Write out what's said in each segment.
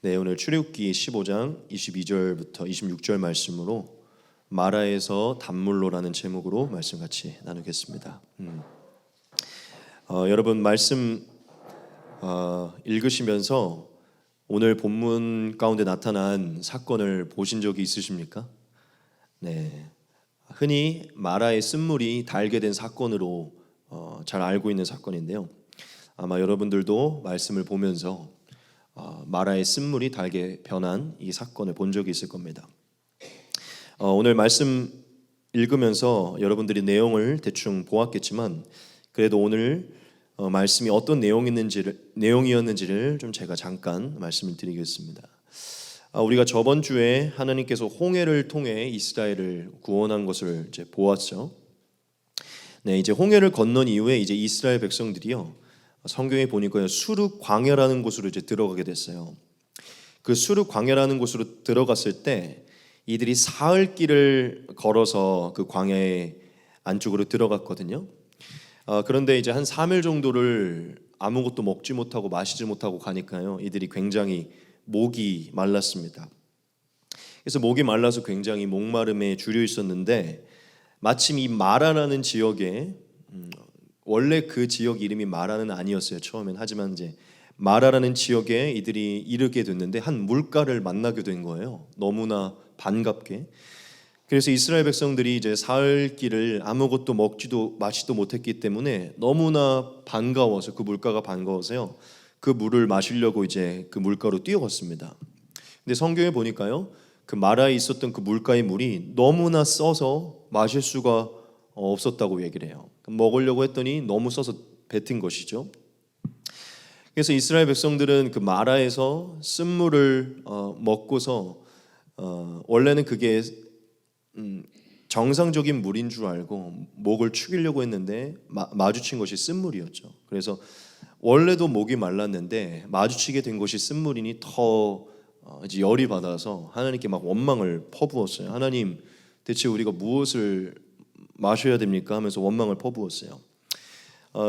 네, 오늘 출애굽기 15장 22절부터 26절 말씀으로 마라에서 단물로라는 제목으로 말씀 같이 나누겠습니다. 여러분 말씀 읽으시면서 오늘 본문 가운데 나타난 사건을 보신 적이 있으십니까? 네, 흔히 마라의 쓴물이 달게 된 사건으로 잘 알고 있는 사건인데요. 아마 여러분들도 말씀을 보면서 마라의 쓴물이 달게 변한 이 사건을 본 적이 있을 겁니다. 오늘 말씀 읽으면서 여러분들이 내용을 대충 보았겠지만 그래도 오늘 말씀이 어떤 내용이었는지를 좀 제가 잠깐 말씀을 드리겠습니다. 우리가 저번 주에 하나님께서 홍해를 통해 이스라엘을 구원한 것을 이제 보았죠. 네, 이제 홍해를 건넌 이후에 이제 이스라엘 백성들이요. 성경에 보니까 수르 광야라는 곳으로 이제 들어가게 됐어요. 그 수르 광야라는 곳으로 들어갔을 때 이들이 사흘 길을 걸어서 그 광야의 안쪽으로 들어갔거든요. 그런데 이제 한 3일 정도를 아무것도 먹지 못하고 마시지 못하고 가니까요. 이들이 굉장히 목이 말랐습니다. 그래서 목이 말라서 굉장히 목마름에 주려 있었는데 마침 이 마라라는 지역에 원래 그 지역 이름이 마라는 아니었어요. 처음엔. 하지만 이제 마라라는 지역에 이들이 이르게 됐는데 한 물가를 만나게 된 거예요. 너무나 반갑게. 그래서 이스라엘 백성들이 이제 사흘 길을 아무것도 먹지도 마시도 못했기 때문에 너무나 반가워서 그 물가가 반가워서요. 그 물을 마시려고 이제 그 물가로 뛰어갔습니다. 근데 성경에 보니까요. 그 마라에 있었던 그 물가의 물이 너무나 써서 마실 수가 없었다고 얘기를 해요. 먹으려고 했더니 너무 써서 뱉은 것이죠. 그래서 이스라엘 백성들은 그 마라에서 쓴물을 먹고서 원래는 그게 정상적인 물인 줄 알고 목을 축이려고 했는데 마주친 것이 쓴물이었죠. 그래서 원래도 목이 말랐는데 마주치게 된 것이 쓴물이니 더 이제 열이 받아서 하나님께 막 원망을 퍼부었어요. 하나님, 대체 우리가 무엇을 마셔야 됩니까? 하면서 원망을 퍼부었어요.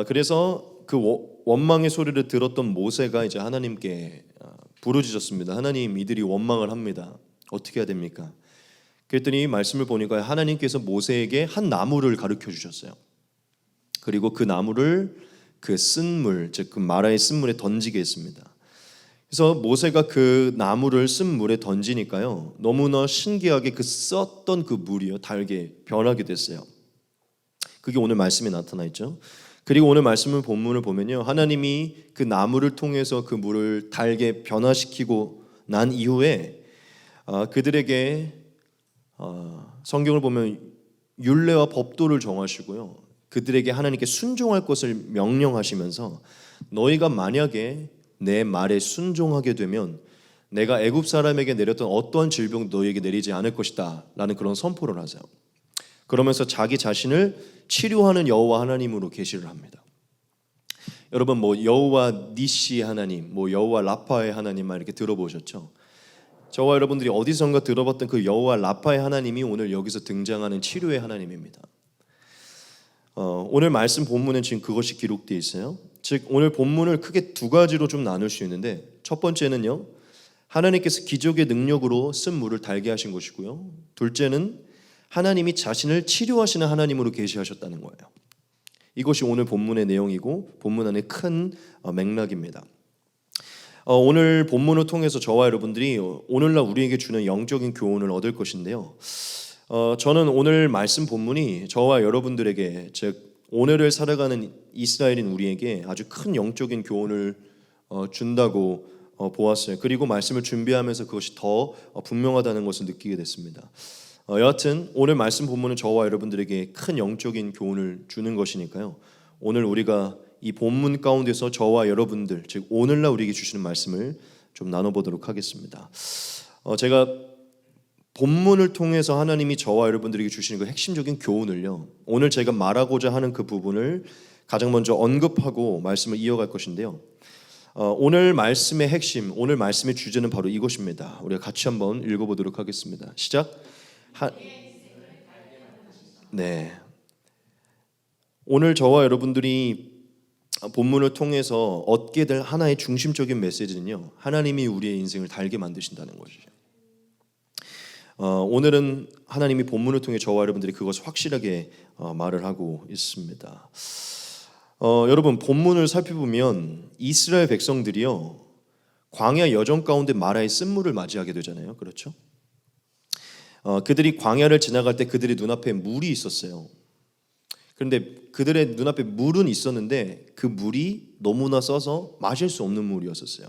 그래서 그 원망의 소리를 들었던 모세가 이제 하나님께 부르짖었습니다. 하나님, 이들이 원망을 합니다. 어떻게 해야 됩니까? 그랬더니 말씀을 보니까 하나님께서 모세에게 한 나무를 가르쳐 주셨어요. 그리고 그 나무를 그 쓴물, 즉 그 마라의 쓴물에 던지게 했습니다. 그래서 모세가 그 나무를 쓴물에 던지니까요. 너무나 신기하게 그 썼던 그 물이요. 달게 변하게 됐어요. 그게 오늘 말씀에 나타나 있죠. 그리고 오늘 말씀을 본문을 보면요. 하나님이 그 나무를 통해서 그 물을 달게 변화시키고 난 이후에 그들에게 성경을 보면 율례와 법도를 정하시고요. 그들에게 하나님께 순종할 것을 명령하시면서 너희가 만약에 내 말에 순종하게 되면 내가 애굽 사람에게 내렸던 어떠한 질병도 너희에게 내리지 않을 것이다 라는 그런 선포를 하세요. 그러면서 자기 자신을 치료하는 여호와 하나님으로 계시를 합니다. 여러분 뭐 여호와 니시 하나님, 뭐 여호와 라파의 하나님만 이렇게 들어보셨죠? 저와 여러분들이 어디선가 들어봤던 그 여호와 라파의 하나님이 오늘 여기서 등장하는 치료의 하나님입니다. 오늘 말씀 본문은 지금 그것이 기록되어 있어요. 즉 오늘 본문을 크게 두 가지로 좀 나눌 수 있는데 첫 번째는요. 하나님께서 기적의 능력으로 쓴 물을 달게 하신 것이고요. 둘째는 하나님이 자신을 치료하시는 하나님으로 계시하셨다는 거예요. 이것이 오늘 본문의 내용이고 본문 안의 큰 맥락입니다. 오늘 본문을 통해서 저와 여러분들이 오늘날 우리에게 주는 영적인 교훈을 얻을 것인데요. 저는 오늘 말씀 본문이 저와 여러분들에게 즉 오늘을 살아가는 이스라엘인 우리에게 아주 큰 영적인 교훈을 준다고 보았어요. 그리고 말씀을 준비하면서 그것이 더 분명하다는 것을 느끼게 됐습니다. 여하튼 오늘 말씀 본문은 저와 여러분들에게 큰 영적인 교훈을 주는 것이니까요. 오늘 우리가 이 본문 가운데서 저와 여러분들 즉 오늘날 우리에게 주시는 말씀을 좀 나눠보도록 하겠습니다. 제가 본문을 통해서 하나님이 저와 여러분들에게 주시는 그 핵심적인 교훈을요. 오늘 제가 말하고자 하는 그 부분을 가장 먼저 언급하고 말씀을 이어갈 것인데요. 오늘 말씀의 핵심, 오늘 말씀의 주제는 바로 이것입니다. 우리가 같이 한번 읽어보도록 하겠습니다. 시작. 네. 오늘 저와 여러분들이 본문을 통해서 얻게 될 하나의 중심적인 메시지는요, 하나님이 우리의 인생을 달게 만드신다는 것이죠. 오늘은 하나님이 본문을 통해 저와 여러분들이 그것을 확실하게 말을 하고 있습니다. 여러분, 본문을 살펴보면 이스라엘 백성들이요, 광야 여정 가운데 마라의 쓴물을 맞이하게 되잖아요. 그렇죠? 그들이 광야를 지나갈 때 그들의 눈앞에 물이 있었어요. 그런데 그들의 눈앞에 물은 있었는데 그 물이 너무나 써서 마실 수 없는 물이었었어요.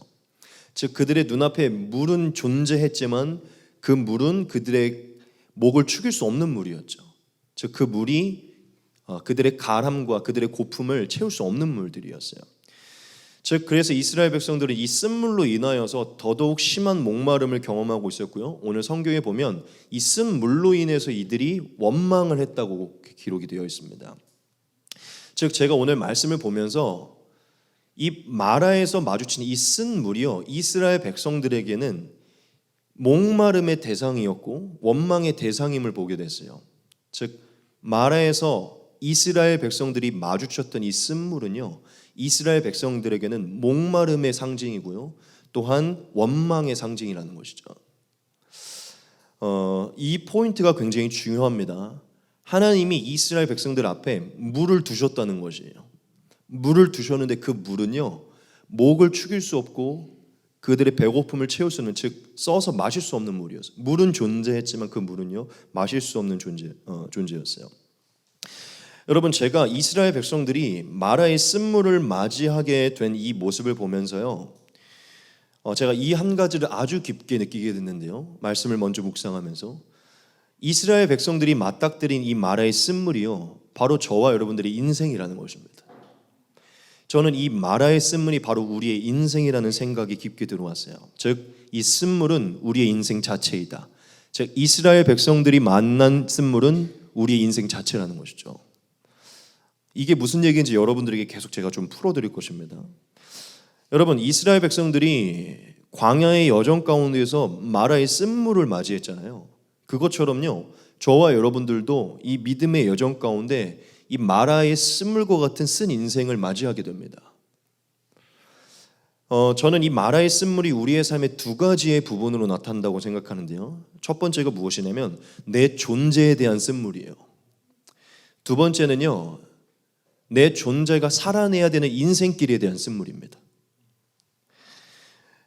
즉 그들의 눈앞에 물은 존재했지만 그 물은 그들의 목을 축일 수 없는 물이었죠. 즉 그 물이 그들의 가람과 그들의 고품을 채울 수 없는 물들이었어요. 즉 그래서 이스라엘 백성들은 이 쓴물로 인하여서 더더욱 심한 목마름을 경험하고 있었고요. 오늘 성경에 보면 이 쓴물로 인해서 이들이 원망을 했다고 기록이 되어 있습니다. 즉 제가 오늘 말씀을 보면서 이 마라에서 마주친 이 쓴물이요, 이스라엘 백성들에게는 목마름의 대상이었고 원망의 대상임을 보게 됐어요. 즉 마라에서 이스라엘 백성들이 마주쳤던 이 쓴물은요, 이스라엘 백성들에게는 목마름의 상징이고요, 또한 원망의 상징이라는 것이죠. 이 포인트가 굉장히 중요합니다. 하나님이 이스라엘 백성들 앞에 물을 두셨다는 것이에요. 물을 두셨는데 그 물은요, 목을 축일 수 없고 그들의 배고픔을 채울 수 없는, 즉 써서 마실 수 없는 물이었어요. 물은 존재했지만 그 물은요, 마실 수 없는 존재였어요. 여러분, 제가 이스라엘 백성들이 마라의 쓴물을 맞이하게 된 이 모습을 보면서요, 제가 이 한 가지를 아주 깊게 느끼게 됐는데요. 말씀을 먼저 묵상하면서 이스라엘 백성들이 맞닥뜨린 이 마라의 쓴물이요, 바로 저와 여러분들의 인생이라는 것입니다. 저는 이 마라의 쓴물이 바로 우리의 인생이라는 생각이 깊게 들어왔어요. 즉 이 쓴물은 우리의 인생 자체이다. 즉 이스라엘 백성들이 만난 쓴물은 우리의 인생 자체라는 것이죠. 이게 무슨 얘기인지 여러분들에게 계속 제가 좀 풀어드릴 것입니다. 여러분, 이스라엘 백성들이 광야의 여정 가운데에서 마라의 쓴물을 맞이했잖아요. 그것처럼요, 저와 여러분들도 이 믿음의 여정 가운데 이 마라의 쓴물과 같은 쓴 인생을 맞이하게 됩니다. 저는 이 마라의 쓴물이 우리의 삶의 두 가지의 부분으로 나타난다고 생각하는데요. 첫 번째가 무엇이냐면 내 존재에 대한 쓴물이에요. 두 번째는요, 내 존재가 살아내야 되는 인생길에 대한 쓴물입니다.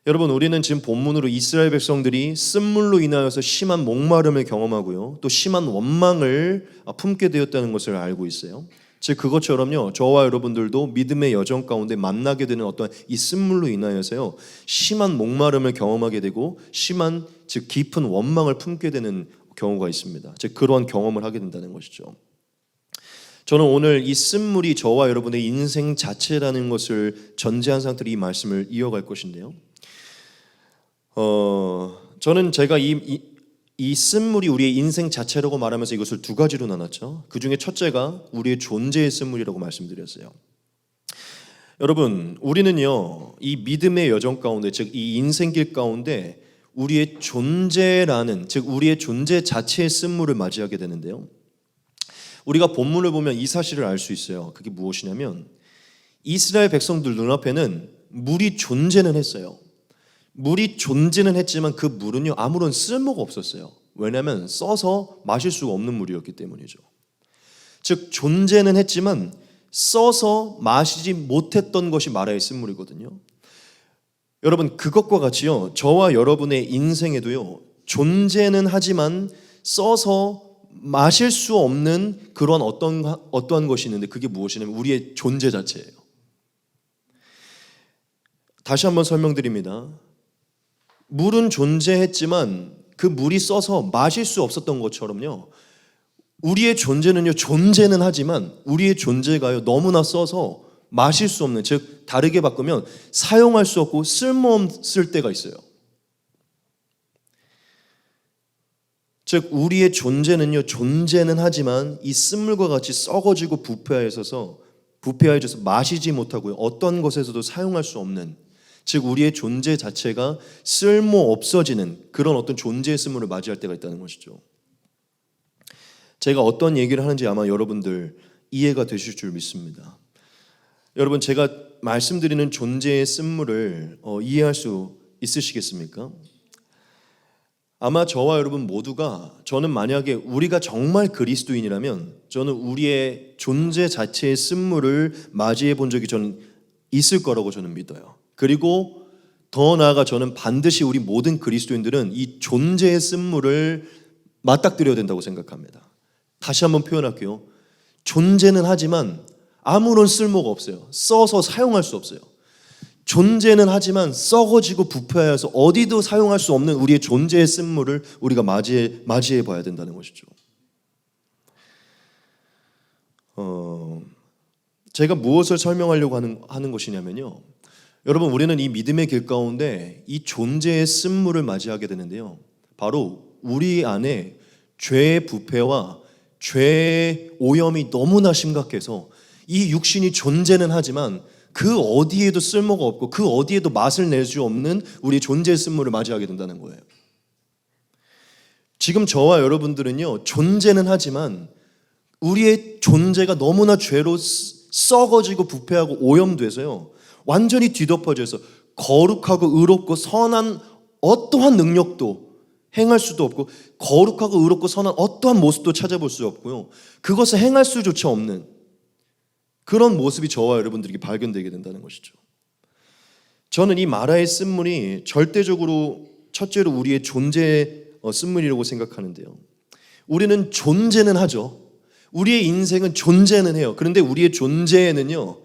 여러분, 우리는 지금 본문으로 이스라엘 백성들이 쓴물로 인하여서 심한 목마름을 경험하고요, 또 심한 원망을 품게 되었다는 것을 알고 있어요. 즉 그것처럼요, 저와 여러분들도 믿음의 여정 가운데 만나게 되는 어떤 이 쓴물로 인하여서요, 심한 목마름을 경험하게 되고 심한, 즉 깊은 원망을 품게 되는 경우가 있습니다. 즉 그러한 경험을 하게 된다는 것이죠. 저는 오늘 이 쓴물이 저와 여러분의 인생 자체라는 것을 전제한 상태로 이 말씀을 이어갈 것인데요. 저는 제가 이 쓴물이 우리의 인생 자체라고 말하면서 이것을 두 가지로 나눴죠. 그 중에 첫째가 우리의 존재의 쓴물이라고 말씀드렸어요. 여러분, 우리는요, 이 믿음의 여정 가운데, 즉 이 인생길 가운데 우리의 존재라는, 즉 우리의 존재 자체의 쓴물을 맞이하게 되는데요. 우리가 본문을 보면 이 사실을 알 수 있어요. 그게 무엇이냐면 이스라엘 백성들 눈앞에는 물이 존재는 했어요. 물이 존재는 했지만 그 물은요, 아무런 쓸모가 없었어요. 왜냐하면 써서 마실 수가 없는 물이었기 때문이죠. 즉 존재는 했지만 써서 마시지 못했던 것이 마라의 쓴물이거든요. 여러분, 그것과 같이요, 저와 여러분의 인생에도요, 존재는 하지만 써서 마실 수 없는 그런 어떠한 것이 있는데 그게 무엇이냐면 우리의 존재 자체예요. 다시 한번 설명드립니다. 물은 존재했지만 그 물이 써서 마실 수 없었던 것처럼요, 우리의 존재는요, 존재는 하지만 우리의 존재가요, 너무나 써서 마실 수 없는, 즉 다르게 바꾸면 사용할 수 없고 쓸모없을 때가 있어요. 즉 우리의 존재는요, 존재는 하지만 이 쓴물과 같이 썩어지고 부패하여져서 마시지 못하고요, 어떤 것에서도 사용할 수 없는, 즉 우리의 존재 자체가 쓸모 없어지는 그런 어떤 존재의 쓴물을 맞이할 때가 있다는 것이죠. 제가 어떤 얘기를 하는지 아마 여러분들 이해가 되실 줄 믿습니다. 여러분, 제가 말씀드리는 존재의 쓴물을 이해할 수 있으시겠습니까? 아마 저와 여러분 모두가, 저는 만약에 우리가 정말 그리스도인이라면 저는 우리의 존재 자체의 쓴물을 맞이해 본 적이 저는 있을 거라고 저는 믿어요. 그리고 더 나아가 저는 반드시 우리 모든 그리스도인들은 이 존재의 쓴물을 맞닥뜨려야 된다고 생각합니다. 다시 한번 표현할게요. 존재는 하지만 아무런 쓸모가 없어요. 써서 사용할 수 없어요. 존재는 하지만 썩어지고 부패하여서 어디도 사용할 수 없는 우리의 존재의 쓴물을 우리가 맞이해 봐야 된다는 것이죠. 제가 무엇을 설명하려고 하는 것이냐면요, 여러분, 우리는 이 믿음의 길 가운데 이 존재의 쓴물을 맞이하게 되는데요, 바로 우리 안에 죄의 부패와 죄의 오염이 너무나 심각해서 이 육신이 존재는 하지만 그 어디에도 쓸모가 없고 그 어디에도 맛을 낼 수 없는 우리의 존재의 쓴물을 맞이하게 된다는 거예요. 지금 저와 여러분들은요, 존재는 하지만 우리의 존재가 너무나 죄로 썩어지고 부패하고 오염돼서요, 완전히 뒤덮어져서 거룩하고 의롭고 선한 어떠한 능력도 행할 수도 없고, 거룩하고 의롭고 선한 어떠한 모습도 찾아볼 수 없고요, 그것을 행할 수조차 없는 그런 모습이 저와 여러분들에게 발견되게 된다는 것이죠. 저는 이 마라의 쓴물이 절대적으로 첫째로 우리의 존재의 쓴물이라고 생각하는데요, 우리는 존재는 하죠. 우리의 인생은 존재는 해요. 그런데 우리의 존재에는요,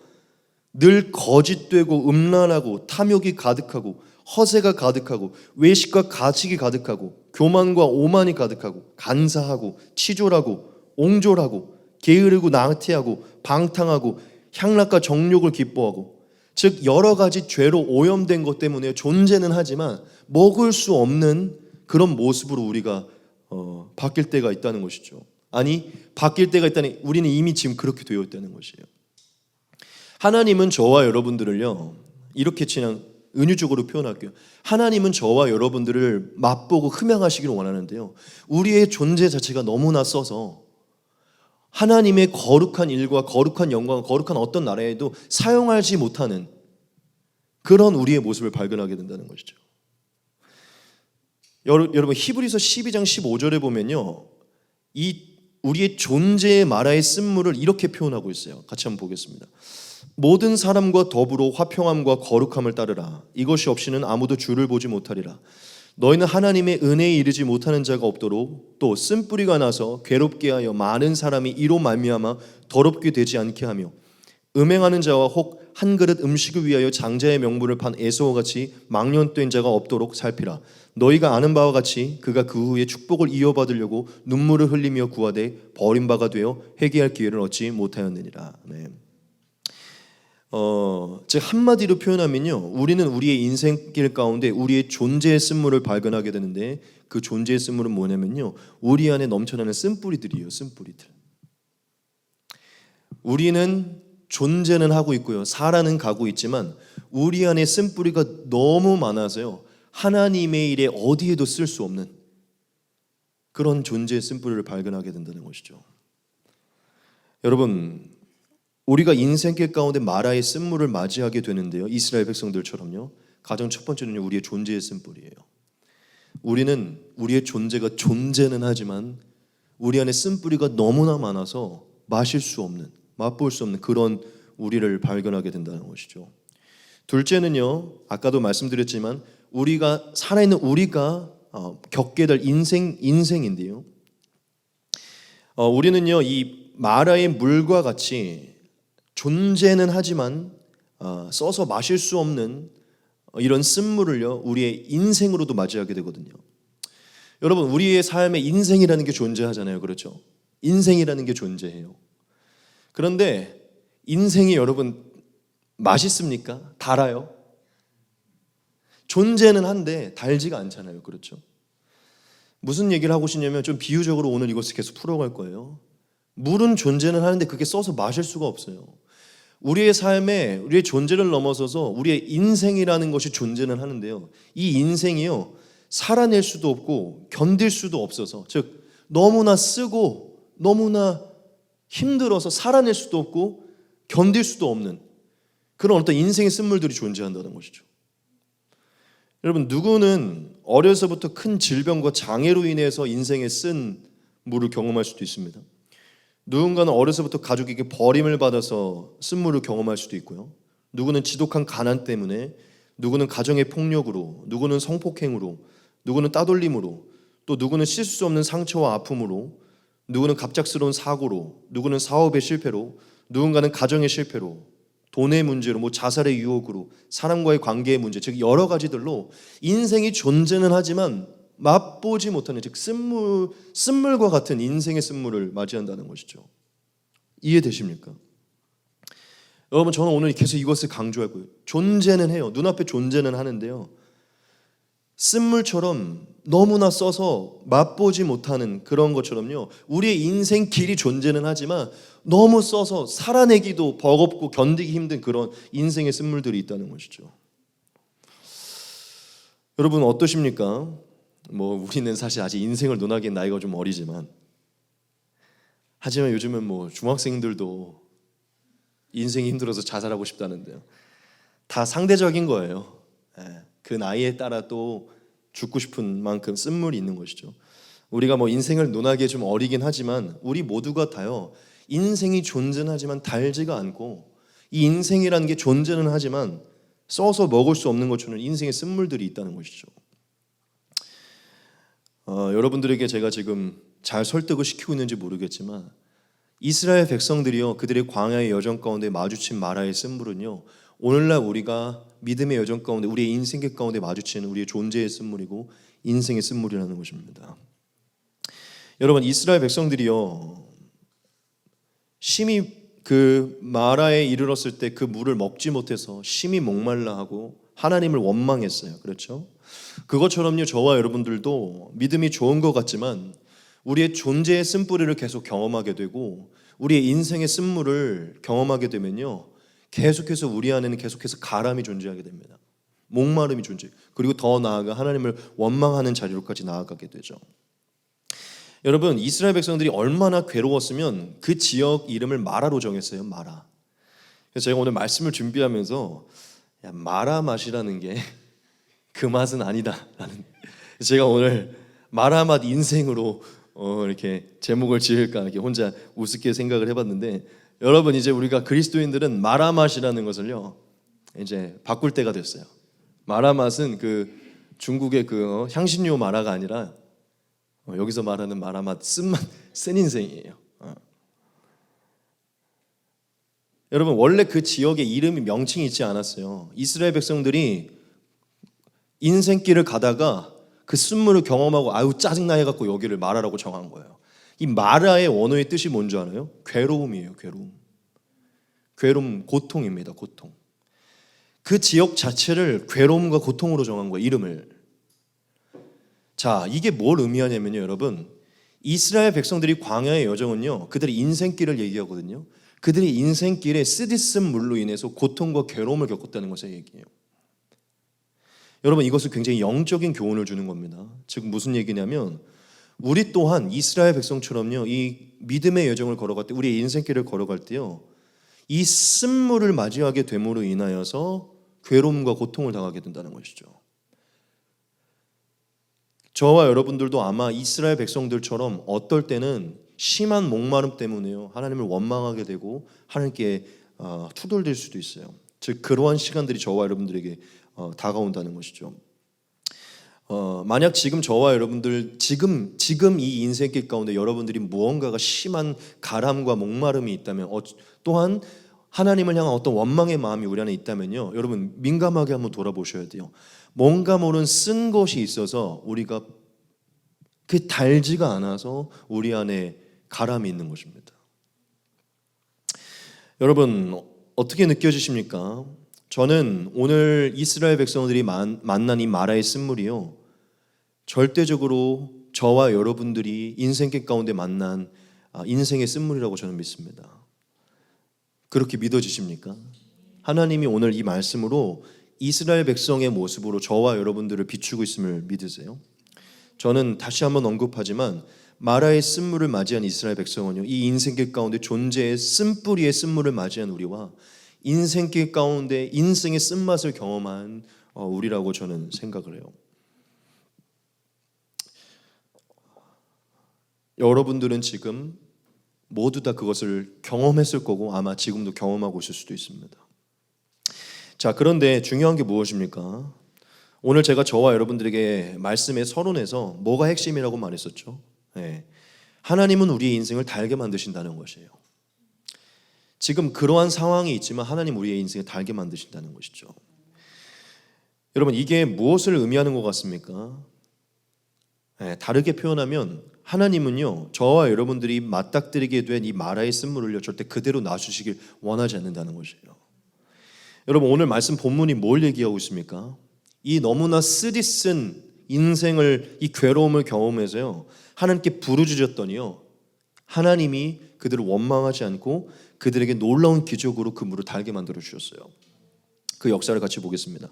늘 거짓되고 음란하고 탐욕이 가득하고 허세가 가득하고 외식과 가식이 가득하고 교만과 오만이 가득하고 간사하고 치졸하고 옹졸하고 게으르고 나태하고 방탕하고 향락과 정욕을 기뻐하고, 즉 여러 가지 죄로 오염된 것 때문에 존재는 하지만 먹을 수 없는 그런 모습으로 우리가 바뀔 때가 있다는 것이죠. 아니, 바뀔 때가 있다니, 우리는 이미 지금 그렇게 되어 있다는 것이에요. 하나님은 저와 여러분들을요, 이렇게 그냥 은유적으로 표현할게요. 하나님은 저와 여러분들을 맛보고 흠양하시기를 원하는데요, 우리의 존재 자체가 너무나 써서 하나님의 거룩한 일과 거룩한 영광, 거룩한 어떤 나라에도 사용하지 못하는 그런 우리의 모습을 발견하게 된다는 것이죠. 여러분, 히브리서 12장 15절에 보면요, 이 우리의 존재의 마라의 쓴물을 이렇게 표현하고 있어요. 같이 한번 보겠습니다. 모든 사람과 더불어 화평함과 거룩함을 따르라. 이것이 없이는 아무도 주를 보지 못하리라. 너희는 하나님의 은혜에 이르지 못하는 자가 없도록 또 쓴뿌리가 나서 괴롭게 하여 많은 사람이 이로 말미암아 더럽게 되지 않게 하며, 음행하는 자와 혹 한 그릇 음식을 위하여 장자의 명분을 판 에서와 같이 망령된 자가 없도록 살피라. 너희가 아는 바와 같이 그가 그 후에 축복을 이어받으려고 눈물을 흘리며 구하되 버림바가 되어 회개할 기회를 얻지 못하였느니라. 네. 즉 한마디로 표현하면요, 우리는 우리의 인생길 가운데 우리의 존재의 쓴물을 발견하게 되는데, 그 존재의 쓴물은 뭐냐면요, 우리 안에 넘쳐나는 쓴뿌리들이에요. 쓴뿌리들. 우리는 존재는 하고 있고요, 살아는 가고 있지만 우리 안에 쓴뿌리가 너무 많아서요, 하나님의 일에 어디에도 쓸 수 없는 그런 존재의 쓴뿌리를 발견하게 된다는 것이죠. 여러분, 우리가 인생길 가운데 마라의 쓴물을 맞이하게 되는데요, 이스라엘 백성들처럼요, 가장 첫 번째는요, 우리의 존재의 쓴뿌리예요. 우리는 우리의 존재가 존재는 하지만 우리 안에 쓴뿌리가 너무나 많아서 마실 수 없는, 맛볼 수 없는 그런 우리를 발견하게 된다는 것이죠. 둘째는요, 아까도 말씀드렸지만 우리가 살아있는 우리가 겪게 될 인생인데요, 우리는요, 이 마라의 물과 같이 존재는 하지만 써서 마실 수 없는 이런 쓴물을요, 우리의 인생으로도 맞이하게 되거든요. 여러분, 우리의 삶에 인생이라는 게 존재하잖아요. 그렇죠? 인생이라는 게 존재해요. 그런데 인생이 여러분 맛있습니까? 달아요? 존재는 한데 달지가 않잖아요. 그렇죠? 무슨 얘기를 하고 싶냐면, 좀 비유적으로 오늘 이것을 계속 풀어갈 거예요. 물은 존재는 하는데 그게 써서 마실 수가 없어요. 우리의 삶에 우리의 존재를 넘어서서 우리의 인생이라는 것이 존재는 하는데요, 이 인생이요, 살아낼 수도 없고 견딜 수도 없어서, 즉 너무나 쓰고 너무나 힘들어서 살아낼 수도 없고 견딜 수도 없는 그런 어떤 인생의 쓴물들이 존재한다는 것이죠. 여러분, 누구는 어려서부터 큰 질병과 장애로 인해서 인생의 쓴 물을 경험할 수도 있습니다. 누군가는 어려서부터 가족에게 버림을 받아서 쓴물을 경험할 수도 있고요. 누구는 지독한 가난 때문에, 누구는 가정의 폭력으로, 누구는 성폭행으로, 누구는 따돌림으로, 또 누구는 씻을 수 없는 상처와 아픔으로, 누구는 갑작스러운 사고로, 누구는 사업의 실패로, 누군가는 가정의 실패로, 돈의 문제로, 자살의 유혹으로, 사람과의 관계의 문제, 즉 여러 가지들로 인생이 존재는 하지만 맛보지 못하는, 즉 쓴물과 같은 인생의 쓴물을 맞이한다는 것이죠. 이해되십니까? 여러분, 저는 오늘 계속 이것을 강조하고요. 존재는 해요. 눈앞에 존재는 하는데요, 쓴물처럼 너무나 써서 맛보지 못하는 그런 것처럼요, 우리의 인생 길이 존재는 하지만 너무 써서 살아내기도 버겁고 견디기 힘든 그런 인생의 쓴물들이 있다는 것이죠. 여러분, 어떠십니까? 우리는 사실 아직 인생을 논하기엔 나이가 좀 어리지만, 하지만 요즘은 중학생들도 인생이 힘들어서 자살하고 싶다는데요. 다 상대적인 거예요. 그 나이에 따라 또 죽고 싶은 만큼 쓴물이 있는 것이죠. 우리가 인생을 논하기에 좀 어리긴 하지만 우리 모두가 다요, 인생이 존재는 하지만 달지가 않고, 이 인생이라는 게 존재는 하지만 써서 먹을 수 없는 것처럼 인생의 쓴물들이 있다는 것이죠. 여러분들에게 제가 지금 잘 설득을 시키고 있는지 모르겠지만, 이스라엘 백성들이요, 그들의 광야의 여정 가운데 마주친 마라의 쓴물은요, 오늘날 우리가 믿음의 여정 가운데, 우리의 인생길 가운데 마주치는 우리의 존재의 쓴물이고 인생의 쓴물이라는 것입니다. 여러분, 이스라엘 백성들이요, 심히 그 마라에 이르렀을 때 그 물을 먹지 못해서 심히 목말라 하고 하나님을 원망했어요. 그렇죠? 그것처럼요, 저와 여러분들도 믿음이 좋은 것 같지만 우리의 존재의 쓴뿌리를 계속 경험하게 되고 우리의 인생의 쓴물을 경험하게 되면요, 계속해서 우리 안에는 계속해서 가람이 존재하게 됩니다. 목마름이 존재, 그리고 더 나아가 하나님을 원망하는 자리로까지 나아가게 되죠. 여러분, 이스라엘 백성들이 얼마나 괴로웠으면 그 지역 이름을 마라로 정했어요. 마라. 그래서 제가 오늘 말씀을 준비하면서 마라 맛이라는 게 그 맛은 아니다라는, 제가 오늘 마라 맛 인생으로 이렇게 제목을 지을까 이렇게 혼자 우습게 생각을 해봤는데, 여러분, 이제 우리가 그리스도인들은 마라 맛이라는 것을요, 이제 바꿀 때가 됐어요. 마라 맛은 그 중국의 그 향신료 마라가 아니라 여기서 말하는 마라 맛, 쓴맛, 쓴 인생이에요. 여러분, 원래 그 지역에 이름이 명칭이 있지 않았어요. 이스라엘 백성들이 인생길을 가다가 그 쓴물을 경험하고 아유 짜증나 해갖고 여기를 마라라고 정한 거예요. 이 마라의 원어의 뜻이 뭔지 알아요? 괴로움이에요. 괴로움, 고통입니다. 고통. 그 지역 자체를 괴로움과 고통으로 정한 거예요, 이름을. 자, 이게 뭘 의미하냐면요, 여러분, 이스라엘 백성들이 광야의 여정은요, 그들의 인생길을 얘기하거든요. 그들의 인생길에 쓰디쓴 물로 인해서 고통과 괴로움을 겪었다는 것을 얘기해요. 여러분, 이것은 굉장히 영적인 교훈을 주는 겁니다. 즉 무슨 얘기냐면, 우리 또한 이스라엘 백성처럼요, 이 믿음의 여정을 걸어갈 때, 우리의 인생길을 걸어갈 때요, 이 쓴물을 맞이하게 됨으로 인하여서 괴로움과 고통을 당하게 된다는 것이죠. 저와 여러분들도 아마 이스라엘 백성들처럼 어떨 때는 심한 목마름 때문에요, 하나님을 원망하게 되고 하나님께 투덜댈 수도 있어요. 즉 그러한 시간들이 저와 여러분들에게 다가온다는 것이죠. 만약 지금 저와 여러분들 지금 이 인생길 가운데 여러분들이 무언가가 심한 가람과 목마름이 있다면, 또한 하나님을 향한 어떤 원망의 마음이 우리 안에 있다면요, 여러분 민감하게 한번 돌아보셔야 돼요. 뭔가 모르는 쓴 것이 있어서 우리가 그 달지가 않아서 우리 안에 가람이 있는 것입니다. 여러분, 어떻게 느껴지십니까? 저는 오늘 이스라엘 백성들이 만난 이 마라의 쓴물이요, 절대적으로 저와 여러분들이 인생길 가운데 만난 인생의 쓴물이라고 저는 믿습니다. 그렇게 믿어지십니까? 하나님이 오늘 이 말씀으로 이스라엘 백성의 모습으로 저와 여러분들을 비추고 있음을 믿으세요? 저는 다시 한번 언급하지만 마라의 쓴물을 맞이한 이스라엘 백성은요, 이 인생길 가운데 존재의 쓴뿌리의 쓴물을 맞이한 우리와 인생길 가운데 인생의 쓴맛을 경험한 우리라고 저는 생각을 해요. 여러분들은 지금 모두 다 그것을 경험했을 거고 아마 지금도 경험하고 있을 수도 있습니다. 자, 그런데 중요한 게 무엇입니까? 오늘 제가 저와 여러분들에게 말씀의 서론에서 뭐가 핵심이라고 말했었죠? 네. 하나님은 우리의 인생을 달게 만드신다는 것이에요. 지금 그러한 상황이 있지만 하나님 우리의 인생을 달게 만드신다는 것이죠. 여러분, 이게 무엇을 의미하는 것 같습니까? 네, 다르게 표현하면 하나님은요, 저와 여러분들이 맞닥뜨리게 된 이 마라의 쓴물을요 절대 그대로 놔주시길 원하지 않는다는 것이에요. 여러분, 오늘 말씀 본문이 뭘 얘기하고 있습니까? 이 너무나 쓰디쓴 인생을, 이 괴로움을 경험해서요 하나님께 부르짖었더니요 하나님이 그들을 원망하지 않고 그들에게 놀라운 기적으로 그 물을 달게 만들어 주셨어요. 그 역사를 같이 보겠습니다.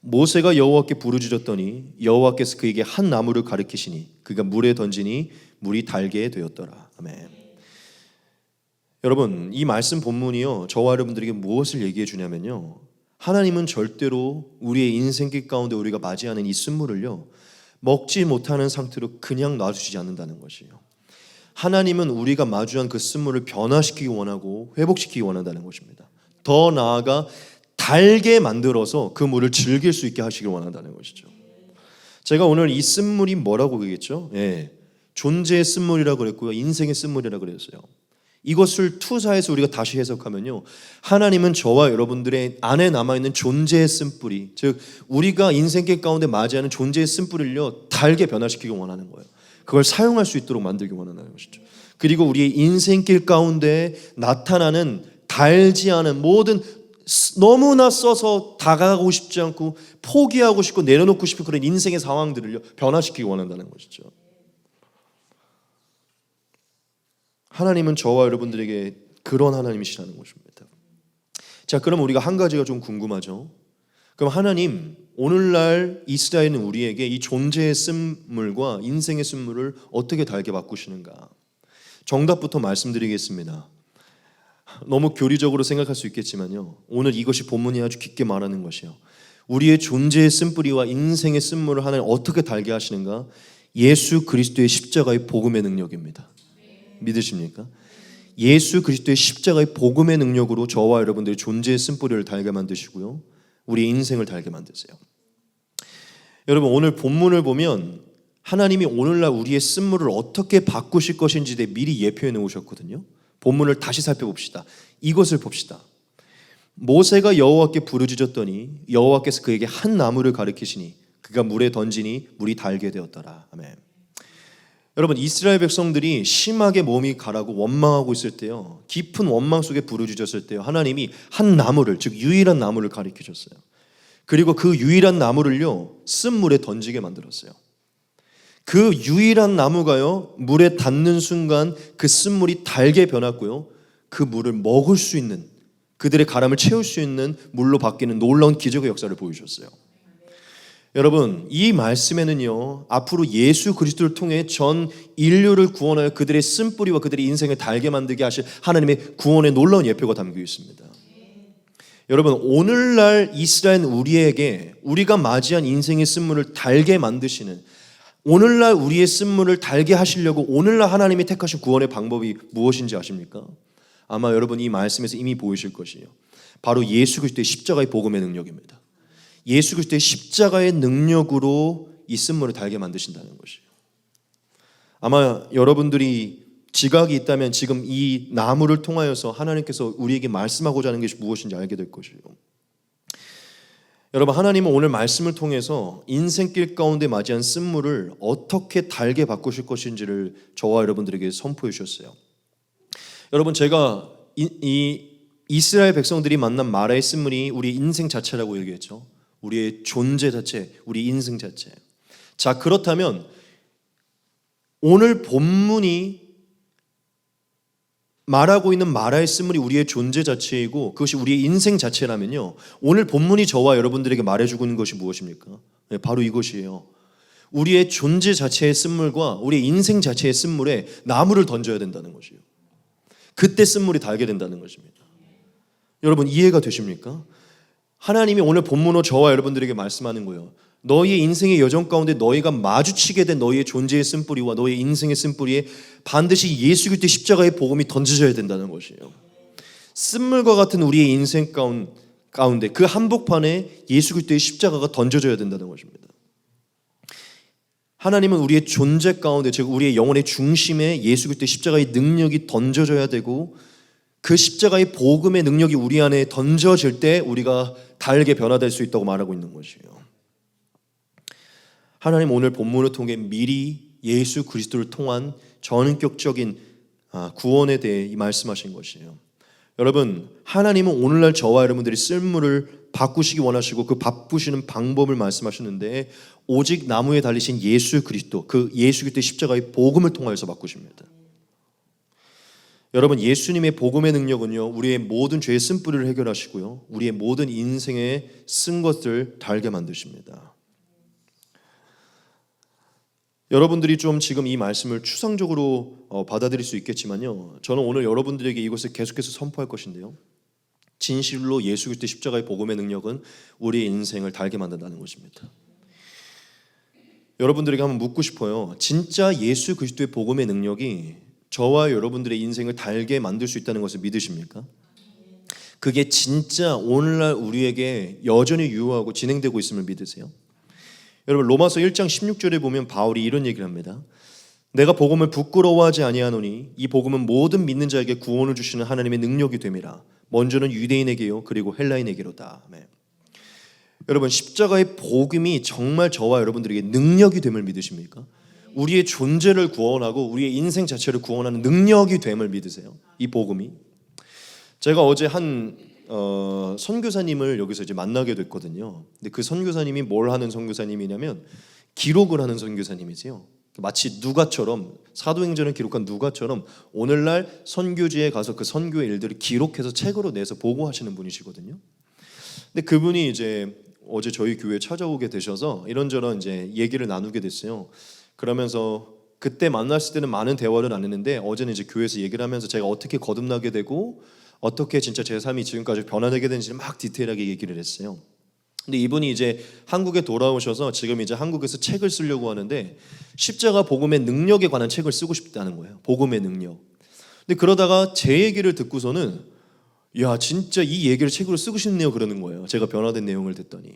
모세가 여호와께 부르짖었더니 여호와께서 그에게 한 나무를 가리키시니 그가 물에 던지니 물이 달게 되었더라. 아멘. 여러분, 이 말씀 본문이요 저와 여러분들에게 무엇을 얘기해 주냐면요, 하나님은 절대로 우리의 인생길 가운데 우리가 맞이하는 이 쓴물을요 먹지 못하는 상태로 그냥 놔주시지 않는다는 것이에요. 하나님은 우리가 마주한 그 쓴물을 변화시키기 원하고 회복시키기 원한다는 것입니다. 더 나아가 달게 만들어서 그 물을 즐길 수 있게 하시길 원한다는 것이죠. 제가 오늘 이 쓴물이 뭐라고 그랬죠? 존재의 쓴물이라고 그랬고요, 인생의 쓴물이라고 그랬어요. 이것을 투사해서 우리가 다시 해석하면요, 하나님은 저와 여러분들의 안에 남아있는 존재의 쓴뿌리, 즉 우리가 인생길 가운데 맞이하는 존재의 쓴뿌리를요 달게 변화시키기 원하는 거예요. 그걸 사용할 수 있도록 만들기 원하는 것이죠. 그리고 우리의 인생길 가운데 나타나는 달지 않은 모든, 너무나 써서 다가가고 싶지 않고 포기하고 싶고 내려놓고 싶은 그런 인생의 상황들을요 변화시키기 원한다는 것이죠. 하나님은 저와 여러분들에게 그런 하나님이시라는 것입니다. 자, 그럼 우리가 한 가지가 좀 궁금하죠. 그럼 하나님, 오늘날 이스라엘은 우리에게 이 존재의 쓴물과 인생의 쓴물을 어떻게 달게 바꾸시는가? 정답부터 말씀드리겠습니다. 너무 교리적으로 생각할 수 있겠지만요, 오늘 이것이 본문이 아주 깊게 말하는 것이요, 우리의 존재의 쓴뿌리와 인생의 쓴물을 하나님 어떻게 달게 하시는가? 예수 그리스도의 십자가의 복음의 능력입니다. 믿으십니까? 예수 그리스도의 십자가의 복음의 능력으로 저와 여러분들의 존재의 쓴뿌리를 달게 만드시고요, 우리의 인생을 달게 만드세요. 여러분, 오늘 본문을 보면 하나님이 오늘날 우리의 쓴물을 어떻게 바꾸실 것인지에 대해 미리 예표해 놓으셨거든요. 본문을 다시 살펴봅시다. 이것을 봅시다. 모세가 여호와께 부르짖었더니 여호와께서 그에게 한 나무를 가리키시니 그가 물에 던지니 물이 달게 되었더라. 아멘. 여러분, 이스라엘 백성들이 심하게 몸이 가라고 원망하고 있을 때요, 깊은 원망 속에 부르짖었을 때요, 하나님이 한 나무를, 즉 유일한 나무를 가리키셨어요. 그리고 그 유일한 나무를요 쓴물에 던지게 만들었어요. 그 유일한 나무가요 물에 닿는 순간 그 쓴물이 달게 변했고요, 그 물을 먹을 수 있는, 그들의 가람을 채울 수 있는 물로 바뀌는 놀라운 기적의 역사를 보여주셨어요. 여러분, 이 말씀에는요 앞으로 예수 그리스도를 통해 전 인류를 구원하여 그들의 쓴뿌리와 그들의 인생을 달게 만들게 하실 하나님의 구원의 놀라운 예표가 담겨 있습니다. 여러분, 오늘날 이스라엘 우리에게 우리가 맞이한 인생의 쓴물을 달게 만드시는, 오늘날 우리의 쓴물을 달게 하시려고 오늘날 하나님이 택하신 구원의 방법이 무엇인지 아십니까? 아마 여러분 이 말씀에서 이미 보이실 것이에요. 바로 예수 그리스도의 십자가의 복음의 능력입니다. 예수 그리스도의 십자가의 능력으로 이 쓴물을 달게 만드신다는 것이에요. 아마 여러분들이 지각이 있다면 지금 이 나무를 통하여서 하나님께서 우리에게 말씀하고자 하는 것이 무엇인지 알게 될 것이에요. 여러분, 하나님은 오늘 말씀을 통해서 인생길 가운데 맞이한 쓴물을 어떻게 달게 바꾸실 것인지를 저와 여러분들에게 선포해 주셨어요. 여러분, 제가 이 이스라엘 백성들이 만난 마라의 쓴물이 우리 인생 자체라고 얘기했죠. 우리의 존재 자체, 우리 인생 자체. 자, 그렇다면 오늘 본문이 말하고 있는 마라의 쓴물이 우리의 존재 자체이고 그것이 우리의 인생 자체라면요, 오늘 본문이 저와 여러분들에게 말해주고 있는 것이 무엇입니까? 네, 바로 이것이에요. 우리의 존재 자체의 쓴물과 우리의 인생 자체의 쓴물에 나무를 던져야 된다는 것이에요. 그때 쓴물이 달게 된다는 것입니다. 여러분 이해가 되십니까? 하나님이 오늘 본문으로 저와 여러분들에게 말씀하는 거예요. 너희의 인생의 여정 가운데 너희가 마주치게 된 너희의 존재의 쓴뿌리와 너희의 인생의 쓴뿌리에 반드시 예수 그리스도의 십자가의 복음이 던져져야 된다는 것이에요. 쓴물과 같은 우리의 인생 가운데 그 한복판에 예수 그리스도의 십자가가 던져져야 된다는 것입니다. 하나님은 우리의 존재 가운데, 즉 우리의 영혼의 중심에 예수 그리스도의 십자가의 능력이 던져져야 되고, 그 십자가의 복음의 능력이 우리 안에 던져질 때 우리가 달게 변화될 수 있다고 말하고 있는 것이에요. 하나님 오늘 본문을 통해 미리 예수 그리스도를 통한 전인격적인 구원에 대해 말씀하신 것이에요. 여러분, 하나님은 오늘날 저와 여러분들이 쓸물을 바꾸시기 원하시고 그 바꾸시는 방법을 말씀하시는데, 오직 나무에 달리신 예수 그리스도, 그 예수 그리스도의 십자가의 복음을 통하여서 바꾸십니다. 여러분, 예수님의 복음의 능력은요, 우리의 모든 죄의 쓴뿌리를 해결하시고요, 우리의 모든 인생에 쓴 것을 달게 만드십니다. 여러분들이 좀 지금 이 말씀을 추상적으로 받아들일 수 있겠지만요, 저는 오늘 여러분들에게 이것을 계속해서 선포할 것인데요, 진실로 예수 그리스도의 십자가의 복음의 능력은 우리의 인생을 달게 만든다는 것입니다. 여러분들에게 한번 묻고 싶어요. 진짜 예수 그리스도의 복음의 능력이 저와 여러분들의 인생을 달게 만들 수 있다는 것을 믿으십니까? 그게 진짜 오늘날 우리에게 여전히 유효하고 진행되고 있음을 믿으세요? 여러분, 로마서 1장 16절에 보면 바울이 이런 얘기를 합니다. 내가 복음을 부끄러워하지 아니하노니 이 복음은 모든 믿는 자에게 구원을 주시는 하나님의 능력이 됨이라. 먼저는 유대인에게요, 그리고 헬라인에게로다. 아멘. 여러분, 십자가의 복음이 정말 저와 여러분들에게 능력이 됨을 믿으십니까? 우리의 존재를 구원하고 우리의 인생 자체를 구원하는 능력이 됨을 믿으세요? 이 복음이. 제가 어제 한 선교사님을 여기서 이제 만나게 됐거든요. 근데 그 선교사님이 뭘 하는 선교사님이냐면 기록을 하는 선교사님이세요. 마치 누가처럼, 사도행전을 기록한 누가처럼 오늘날 선교지에 가서 그 선교의 일들을 기록해서 책으로 내서 보고하시는 분이시거든요. 근데 그분이 이제 어제 저희 교회에 찾아오게 되셔서 이런저런 이제 얘기를 나누게 됐어요. 그러면서 그때 만났을 때는 많은 대화를 안 했는데 어제는 이제 교회에서 얘기를 하면서 제가 어떻게 거듭나게 되고 어떻게 진짜 제 삶이 지금까지 변화되게 되는지를 막 디테일하게 얘기를 했어요. 근데 이분이 이제 한국에 돌아오셔서 지금 이제 한국에서 책을 쓰려고 하는데 십자가 복음의 능력에 관한 책을 쓰고 싶다는 거예요. 복음의 능력. 근데 그러다가 제 얘기를 듣고서는 야, 진짜 이 얘기를 책으로 쓰고 싶네요 그러는 거예요. 제가 변화된 내용을 듣더니